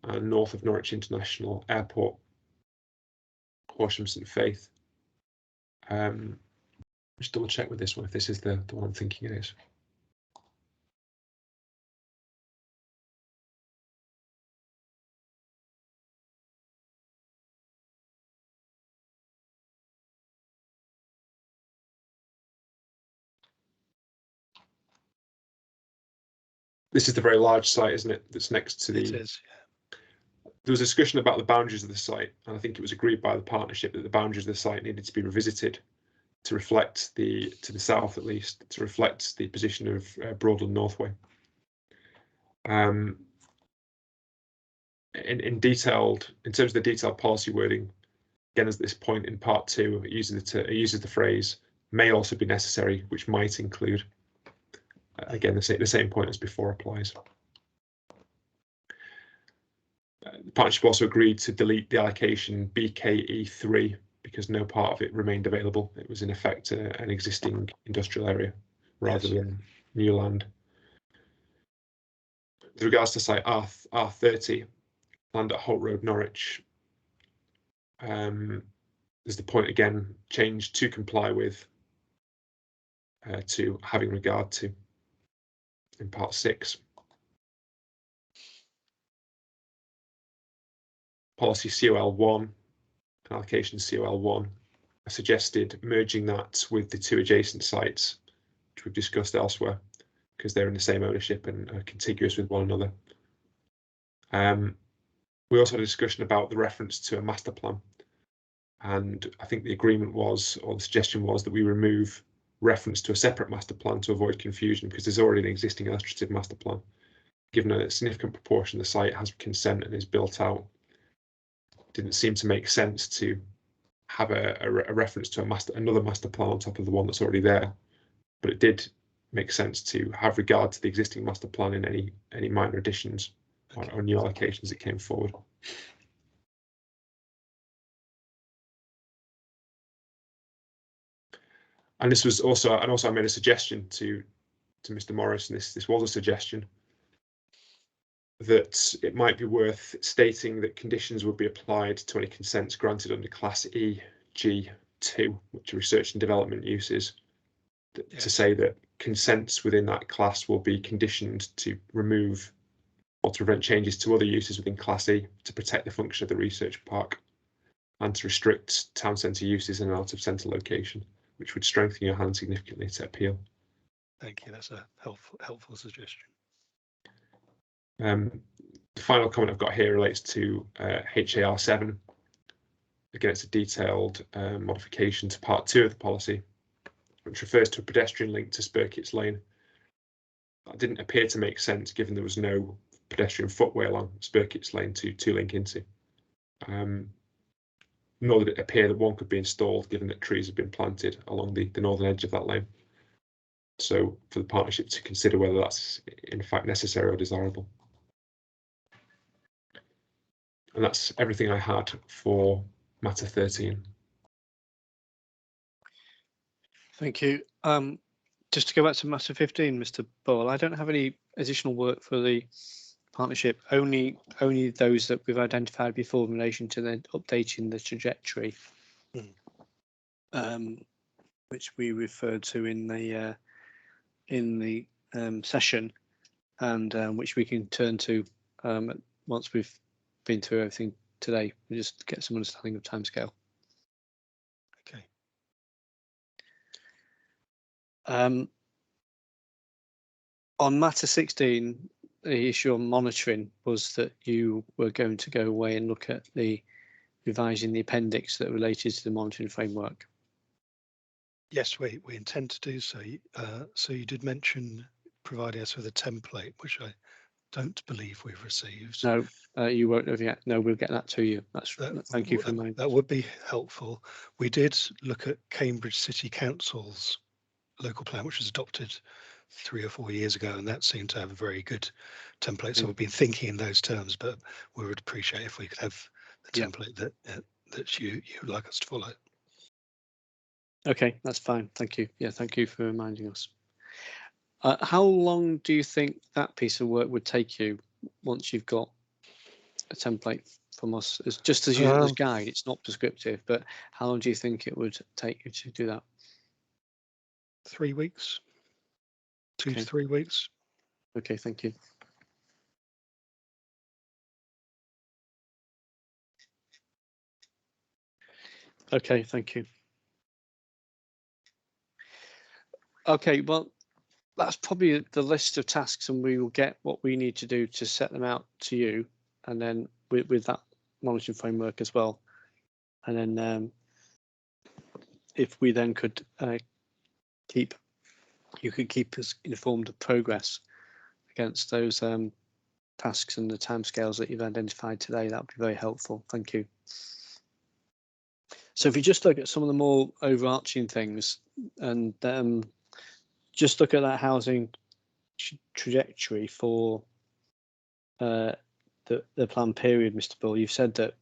and north of Norwich International Airport. Horsham St Faith. Just double check with this one if this is the one I'm thinking it is. This is the very large site, isn't it? That's next to the. It is. There was a discussion about the boundaries of the site, and I think it was agreed by the partnership that the boundaries of the site needed to be revisited to reflect to the south, at least, to reflect the position of Broadland Northway. In terms of the detailed policy wording, again, as this point in part 2, it uses the phrase "may also be necessary," which might include. Again, the same point as before applies. The partnership also agreed to delete the allocation BKE3 because no part of it remained available. It was in effect an existing industrial area rather than new land. With regards to site R30, land at Holt Road, Norwich, there's the point again, changed to comply with to having regard to in part 6. Policy COL1 and allocation COL1. I suggested merging that with the 2 adjacent sites, which we've discussed elsewhere, because they're in the same ownership and are contiguous with one another. We also had a discussion about the reference to a master plan. And I think the agreement was, or the suggestion was, that we remove reference to a separate master plan to avoid confusion, because there's already an existing illustrative master plan. Given a significant proportion of the site has consent and is built out, it didn't seem to make sense to have a reference to another master plan on top of the one that's already there. But it did make sense to have regard to the existing master plan in any minor additions or new allocations that came forward. And this was also, I made a suggestion to Mr. Morris, and this was a suggestion, that it might be worth stating that conditions would be applied to any consents granted under Class EG2, which are research and development uses, to say that consents within that class will be conditioned to remove or to prevent changes to other uses within Class E to protect the function of the research park and to restrict town centre uses in an out of centre location, which would strengthen your hand significantly to appeal. Thank you. That's a helpful suggestion. The final comment I've got here relates to HAR7. Again, it's a detailed modification to part 2 of the policy, which refers to a pedestrian link to Spurkitts Lane. That didn't appear to make sense given there was no pedestrian footway along Spurkitts Lane to link into. Nor did it appear that one could be installed given that trees have been planted along the northern edge of that lane. So for the partnership to consider whether that's in fact necessary or desirable. And that's everything I had for matter 13. Thank you. Just to go back to matter 15, Mr. Ball, I don't have any additional work for the partnership, only those that we've identified before in relation to the updating the trajectory, which we referred to in the session, and which we can turn to once we've been through everything today. We just get some understanding of timescale. Okay. On matter 16, the issue on monitoring was that you were going to go away and look at the revising the appendix that related to the monitoring framework. Yes, we intend to do so. So you did mention providing us with a template, which I don't believe we've received. No, you won't have yet. No, we'll get that to you. Thank you for reminding. That would be helpful. We did look at Cambridge City Council's local plan, which was adopted 3 or 4 years ago, and that seemed to have a very good template. So we've been thinking in those terms, but we would appreciate if we could have the template that you would like us to follow. Okay, that's fine. Thank you. Yeah, thank you for reminding us. How long do you think that piece of work would take you once you've got a template from us? As just as you as guide, it's not prescriptive, but how long do you think it would take you to do that? 3 weeks, 2 Okay. to 3 weeks. Okay, thank you. Okay, thank you. Okay, well, that's probably the list of tasks, and we will get what we need to do to set them out to you, and then with that monitoring framework as well. And then if we then could you could keep us informed of progress against those tasks and the timescales that you've identified today, that would be very helpful. Thank you. So if you just look at some of the more overarching things, and just look at that housing trajectory for the planned period, Mr. Bull. You've said that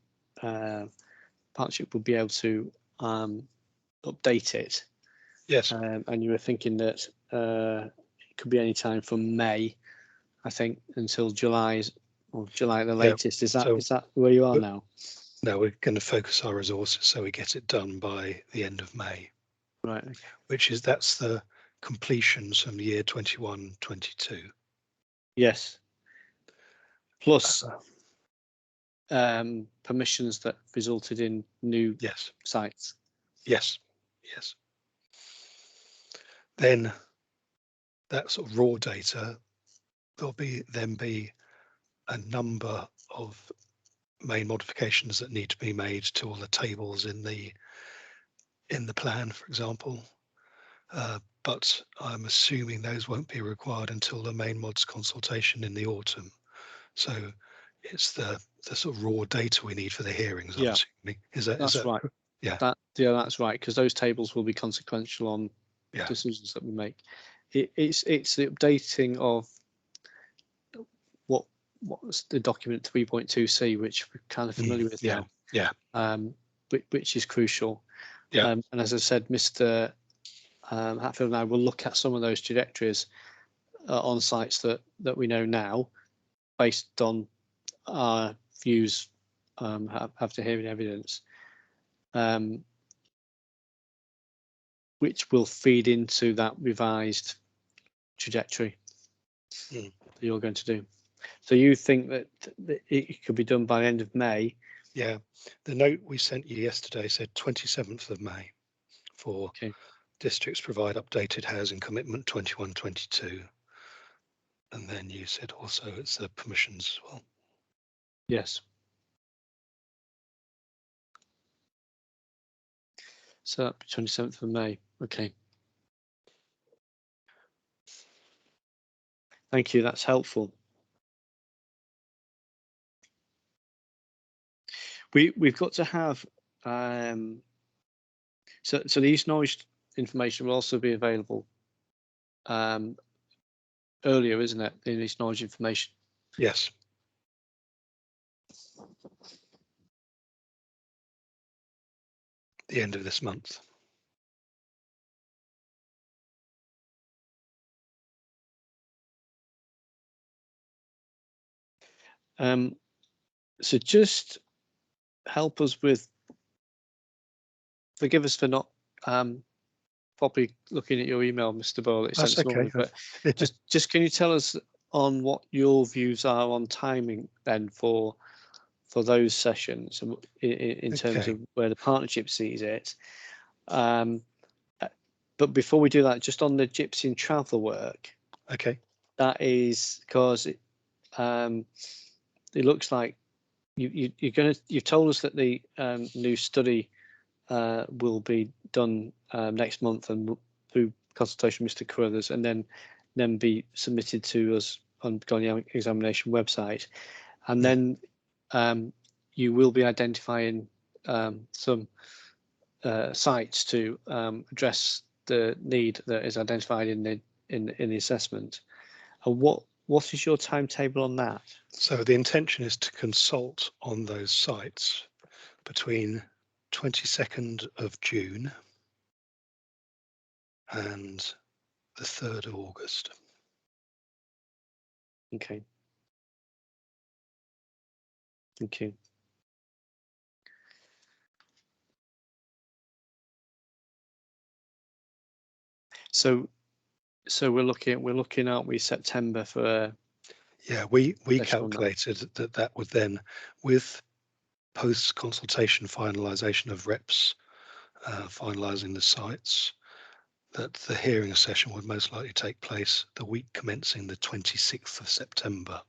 partnership will be able to update it. Yes. And you were thinking that it could be any time from May, I think, until July or July at the latest. Is that where you are now? No, we're going to focus our resources so we get it done by the end of May. Right. Okay. That's the completions from the year 21-22. Yes. Plus permissions that resulted in new sites. Yes. Then that sort of raw data, there'll then be a number of main modifications that need to be made to all the tables in the plan, for example. But I'm assuming those won't be required until the main mods consultation in the autumn. So it's the sort of raw data we need for the hearings. I'm assuming. Is that right? Yeah. That's right, because those tables will be consequential on decisions that we make. It's the updating of what's the document 3.2c, which we're kind of familiar with now. Which is crucial. And as I said, Mr. Hatfield and I will look at some of those trajectories on sites that we know now, based on our views after hearing evidence, which will feed into that revised trajectory that you're going to do. So you think that it could be done by the end of May? Yeah. The note we sent you yesterday said 27th of May for districts provide updated housing commitment 21-22. And then you said also it's the permissions as well. Yes. So 27th of May. Okay. Thank you. That's helpful. We've got to have so the East Norwich information will also be available earlier, isn't it? The East Norwich information. Yes. The end of this month. So just help us with, forgive us for not probably looking at your email, Mr. Boyle, that you sent this morning, but just can you tell us on what your views are on timing then for those sessions in terms of where the partnership sees it? But before we do that, just on the gypsy and travel work. Okay. That is because it looks like you've told us that the new study will be done next month and through consultation with Mr. Carruthers, and then be submitted to us on the examination website, and then you will be identifying some sites to address the need that is identified in the assessment. And what is your timetable on that? So the intention is to consult on those sites between 22nd of June and the 3rd of August. Okay. Thank you. So we're looking aren't we, September for Yeah, we session on that. calculated that would then, with post consultation finalisation of reps, finalising the sites, that the hearing session would most likely take place the week commencing the 26th of September.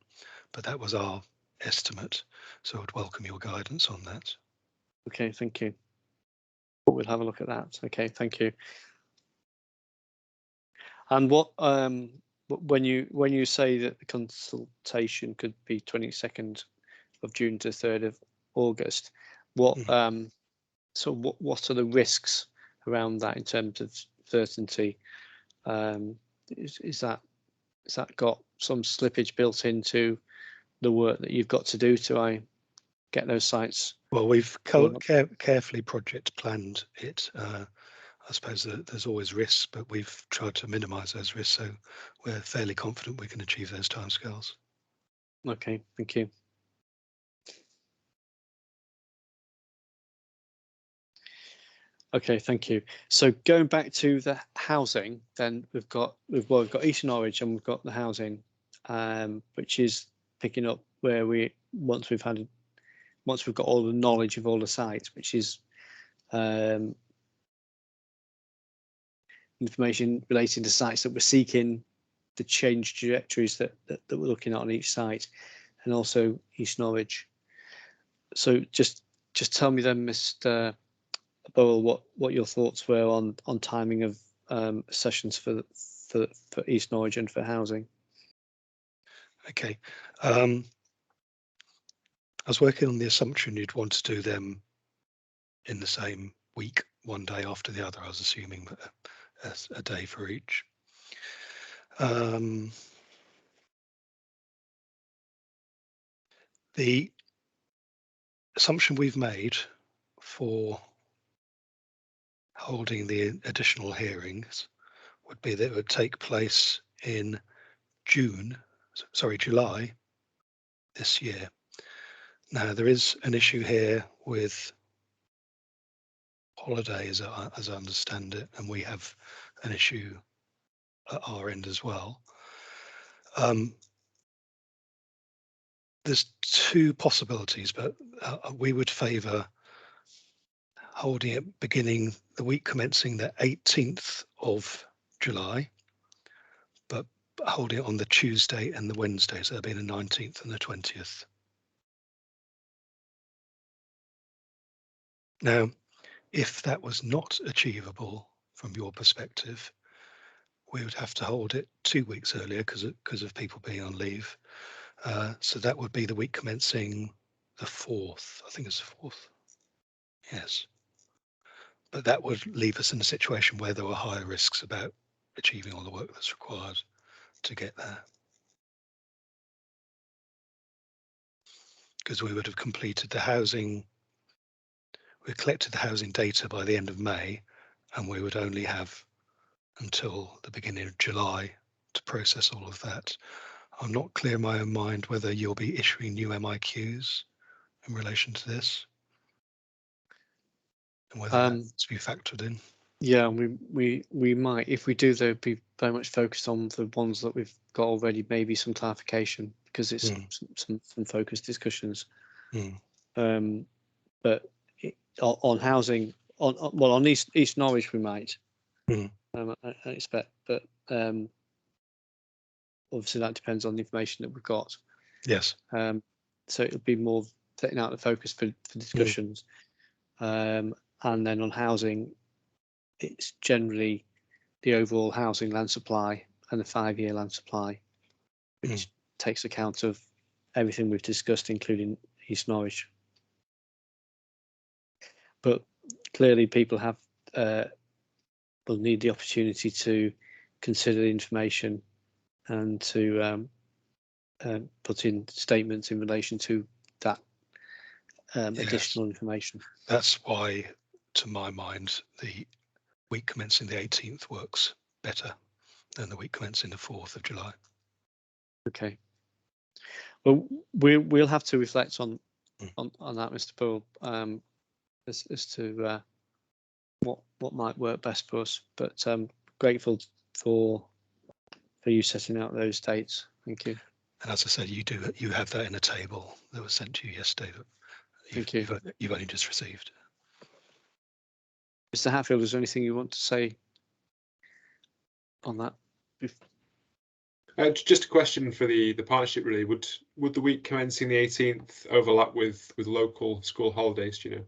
But that was our estimate, so I'd welcome your guidance on that. Okay, thank you. We'll have a look at that. Okay, thank you. And what when you say that the consultation could be 22nd of June to 3rd of August, what so what are the risks around that in terms of certainty? Is that got some slippage built into the work that you've got to do to get those sites? Well, we've carefully project planned it. I suppose that there's always risks, but we've tried to minimise those risks, so we're fairly confident we can achieve those timescales. Okay, thank you. Okay, thank you. So going back to the housing, then we've got East Norwich and we've got the housing, which is picking up where once we've got all the knowledge of all the sites, which is information relating to sites that we're seeking, the change trajectories that we're looking at on each site, and also East Norwich. So just tell me then, Mr. Burrell, what your thoughts were on timing of sessions for East Norwich and for housing. Okay, I was working on the assumption you'd want to do them in the same week, one day after the other. I was assuming a day for each. The assumption we've made for holding the additional hearings would be that it would take place in July this year. Now, there is an issue here with holidays, as I understand it, and we have an issue at our end as well. There's two possibilities, but we would favour holding it beginning the week commencing the 18th of July, but holding it on the Tuesday and the Wednesday, so that'll be the 19th and the 20th. Now, if that was not achievable from your perspective, we would have to hold it 2 weeks earlier because of people being on leave. So that would be the week commencing the 4th. I think it's the 4th. Yes. But that would leave us in a situation where there were higher risks about achieving all the work that's required to get there. Because we would have completed the housing, we collected the housing data by the end of May, and we would only have until the beginning of July to process all of that. I'm not clear in my own mind whether you'll be issuing new MIQs in relation to this, and whether that's to be factored in. Yeah, we might. If we do, they'll be very much focused on the ones that we've got already, maybe some clarification, because it's some focused discussions. But on housing, on East Norwich we might, I expect, but obviously that depends on the information that we've got. Yes. So it'll be more setting out the focus for discussions. And then on housing, it's generally the overall housing land supply and the 5-year land supply, which takes account of everything we've discussed, including East Norwich. But clearly people have will need the opportunity to consider the information and to put in statements in relation to that additional information. That's why, to my mind, the week commencing the 18th works better than the week commencing the 4th of July. Okay. Well, we'll have to reflect on that, Mr. Poole, as to what might work best for us. But grateful for you setting out those dates. Thank you. And as I said, you have that in a table that was sent to you yesterday that Thank you. you've only just received. Mr. Hatfield, is there anything you want to say on that? Just a question for the partnership, really. Would the week commencing the 18th overlap with local school holidays? Do you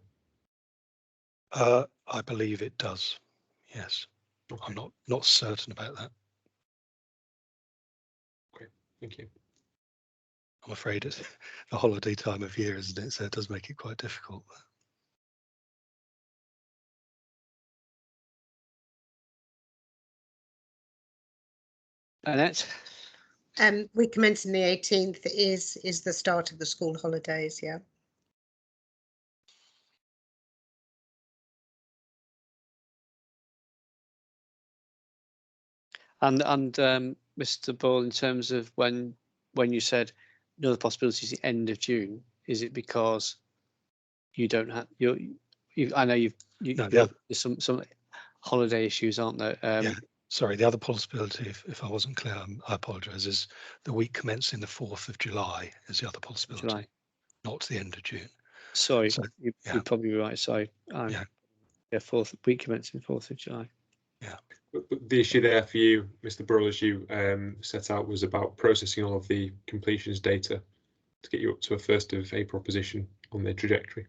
know? I believe it does. Yes. Okay. I'm not certain about that. Okay. Thank you. I'm afraid it's the holiday time of year, isn't it? So it does make it quite difficult. Annette? Week commencing the 18th is the start of the school holidays, yeah. And Mr. Ball, in terms of when you said another possibility is the end of June, is it because you don't have I know there's some holiday issues, aren't there? Yeah. Sorry, the other possibility, if I wasn't clear, I apologise, is the week commencing the 4th of July is the other possibility, July. not the end of June. Sorry, So, you're probably right. Sorry. Yeah. 4th week commencing 4th of July. Yeah. But the issue there for you, Mr. Burrell, as you set out, was about processing all of the completions data to get you up to a 1st of April position on the trajectory.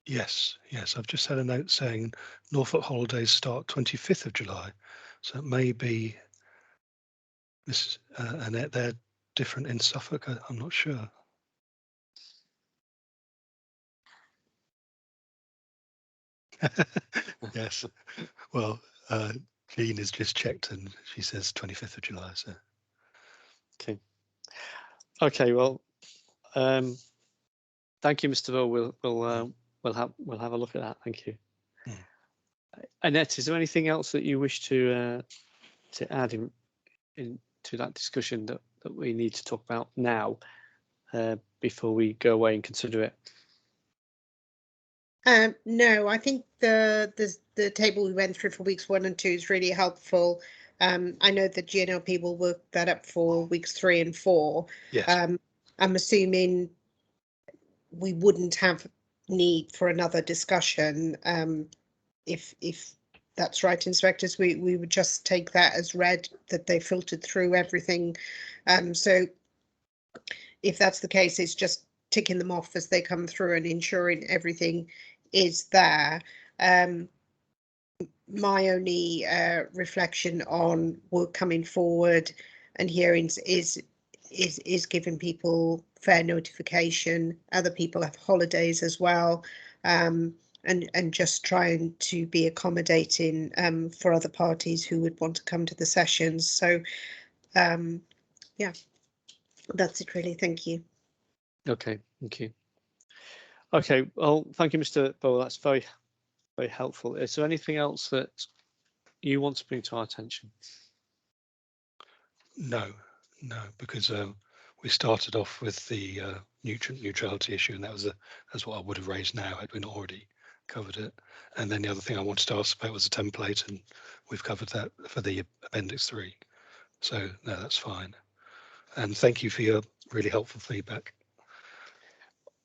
Yes. I've just had a note saying Norfolk holidays start 25th of July. So it may be this, and they're different in Suffolk. I'm not sure. Yes. Well, Jean has just checked and she says 25th of July. So. Okay. Well, thank you, Mr. Ball. We'll have a look at that. Thank you. Annette, is there anything else that you wish to add in to that discussion that we need to talk about now before we go away and consider it? No, I think the table we went through for weeks 1 and 2 is really helpful. I know the GNLP will work that up for weeks 3 and 4. Yes. I'm assuming we wouldn't have need for another discussion. If that's right, inspectors, we would just take that as read, that they filtered through everything. So if that's the case, it's just ticking them off as they come through and ensuring everything is there. My only reflection on work coming forward and hearings is giving people fair notification. Other people have holidays as well, and just trying to be accommodating for other parties who would want to come to the sessions. So yeah, that's it really. Thank you. Okay, thank you. Okay, well, thank you, Mr. Bowell. That's very, very helpful. Is there anything else that you want to bring to our attention? No, because we started off with the nutrient neutrality issue, and that's what I would have raised now had we not already covered it. And then the other thing I wanted to ask about was a template, and we've covered that for the Appendix 3. So no, that's fine. And thank you for your really helpful feedback.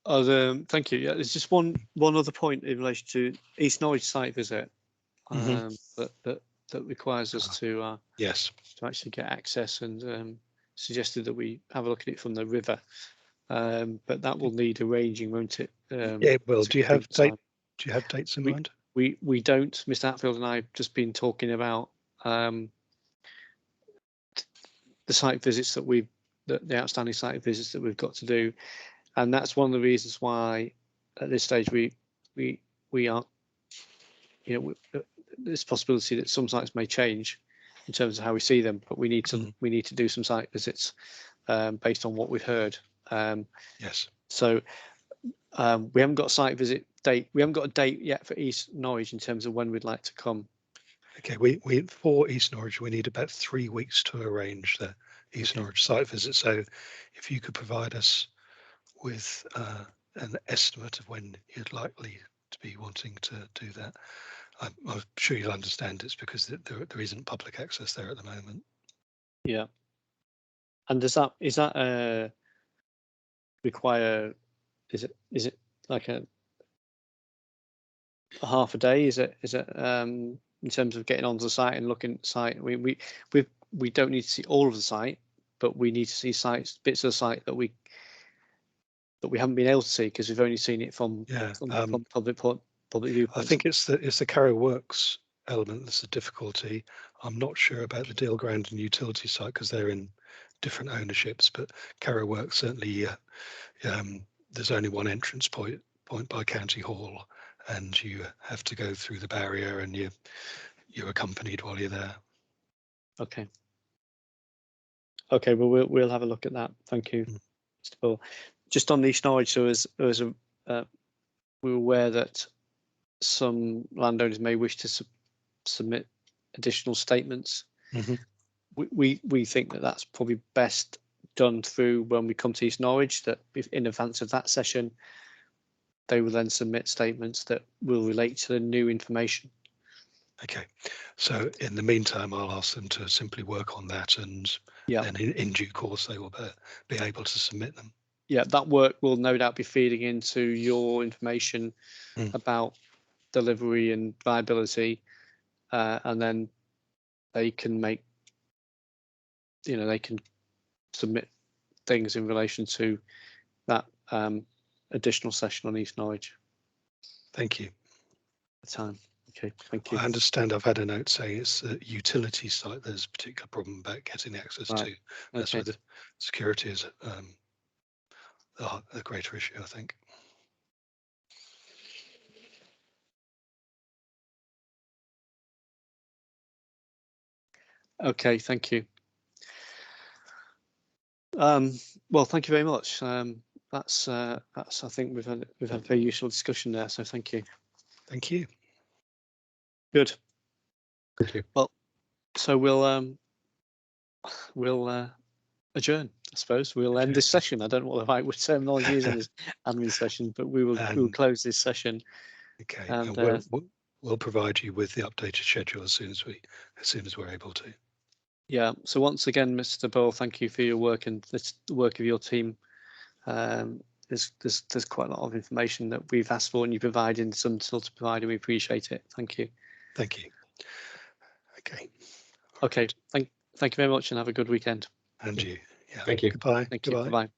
Thank you. Yeah, there's just one other point in relation to East Norwich site visit that requires us to yes, to actually get access, and suggested that we have a look at it from the river. But that will need arranging, won't it? yeah, it will. Do you have dates in mind? We don't. Mr. Hatfield and I have just been talking about the site visits the outstanding site visits that we've got to do, and that's one of the reasons why at this stage we are, there's possibility that some sites may change in terms of how we see them, but we need to do some site visits based on what we've heard. Yes. So we haven't got a site visit date. We haven't got a date yet for East Norwich in terms of when we'd like to come. Okay, we for East Norwich we need about 3 weeks to arrange the East Norwich site visit. So if you could provide us with an estimate of when you'd likely to be wanting to do that, I'm sure you'll understand it's because there isn't public access there at the moment. Yeah. And is that require? Is it like a half a day? Is it in terms of getting onto the site and looking at the site? We don't need to see all of the site, but we need to see bits of the site that we haven't been able to see because we've only seen it from public viewpoint. I think it's the Carrow Works element that's the difficulty. I'm not sure about the Deal Ground and Utility Site because they're in different ownerships, but Carrow Works certainly there's only one entrance point by County Hall, and you have to go through the barrier, and you're accompanied while you're there. Okay. Okay. Well, we'll have a look at that. Thank you, Mr. Bull. Just on East Norwich, so we're aware that some landowners may wish to submit additional statements. Mm-hmm. We think that that's probably best done through when we come to East Norwich, that if in advance of that session, they will then submit statements that will relate to the new information. Okay, so in the meantime, I'll ask them to simply work on that, and then in due course they will be able to submit them. Yeah, that work will no doubt be feeding into your information about delivery and viability, and then they can make, they can submit things in relation to that additional session on East Norwich. Thank you. The time. Okay, thank you. I understand I've had a note saying it's a utility site. There's a particular problem about getting access to. That's where the security is a greater issue, I think. Okay, thank you. Well, thank you very much. That's I think we've had a very useful discussion there. So thank you. Thank you. Good. Thank you. Well, so we'll adjourn. I suppose we'll end this session. I don't know what the right terminology is in this admin session, but we'll close this session. Okay, and we'll provide you with the updated schedule as soon as we're able to. Yeah. So once again, Mr. Bull, thank you for your work and the work of your team. There's quite a lot of information that we've asked for, and you provided some still to provide, and we appreciate it. Thank you. Thank you. Okay. Okay. Thank you very much, and have a good weekend. And you. Yeah. Thank you. Goodbye. Thank you. Goodbye.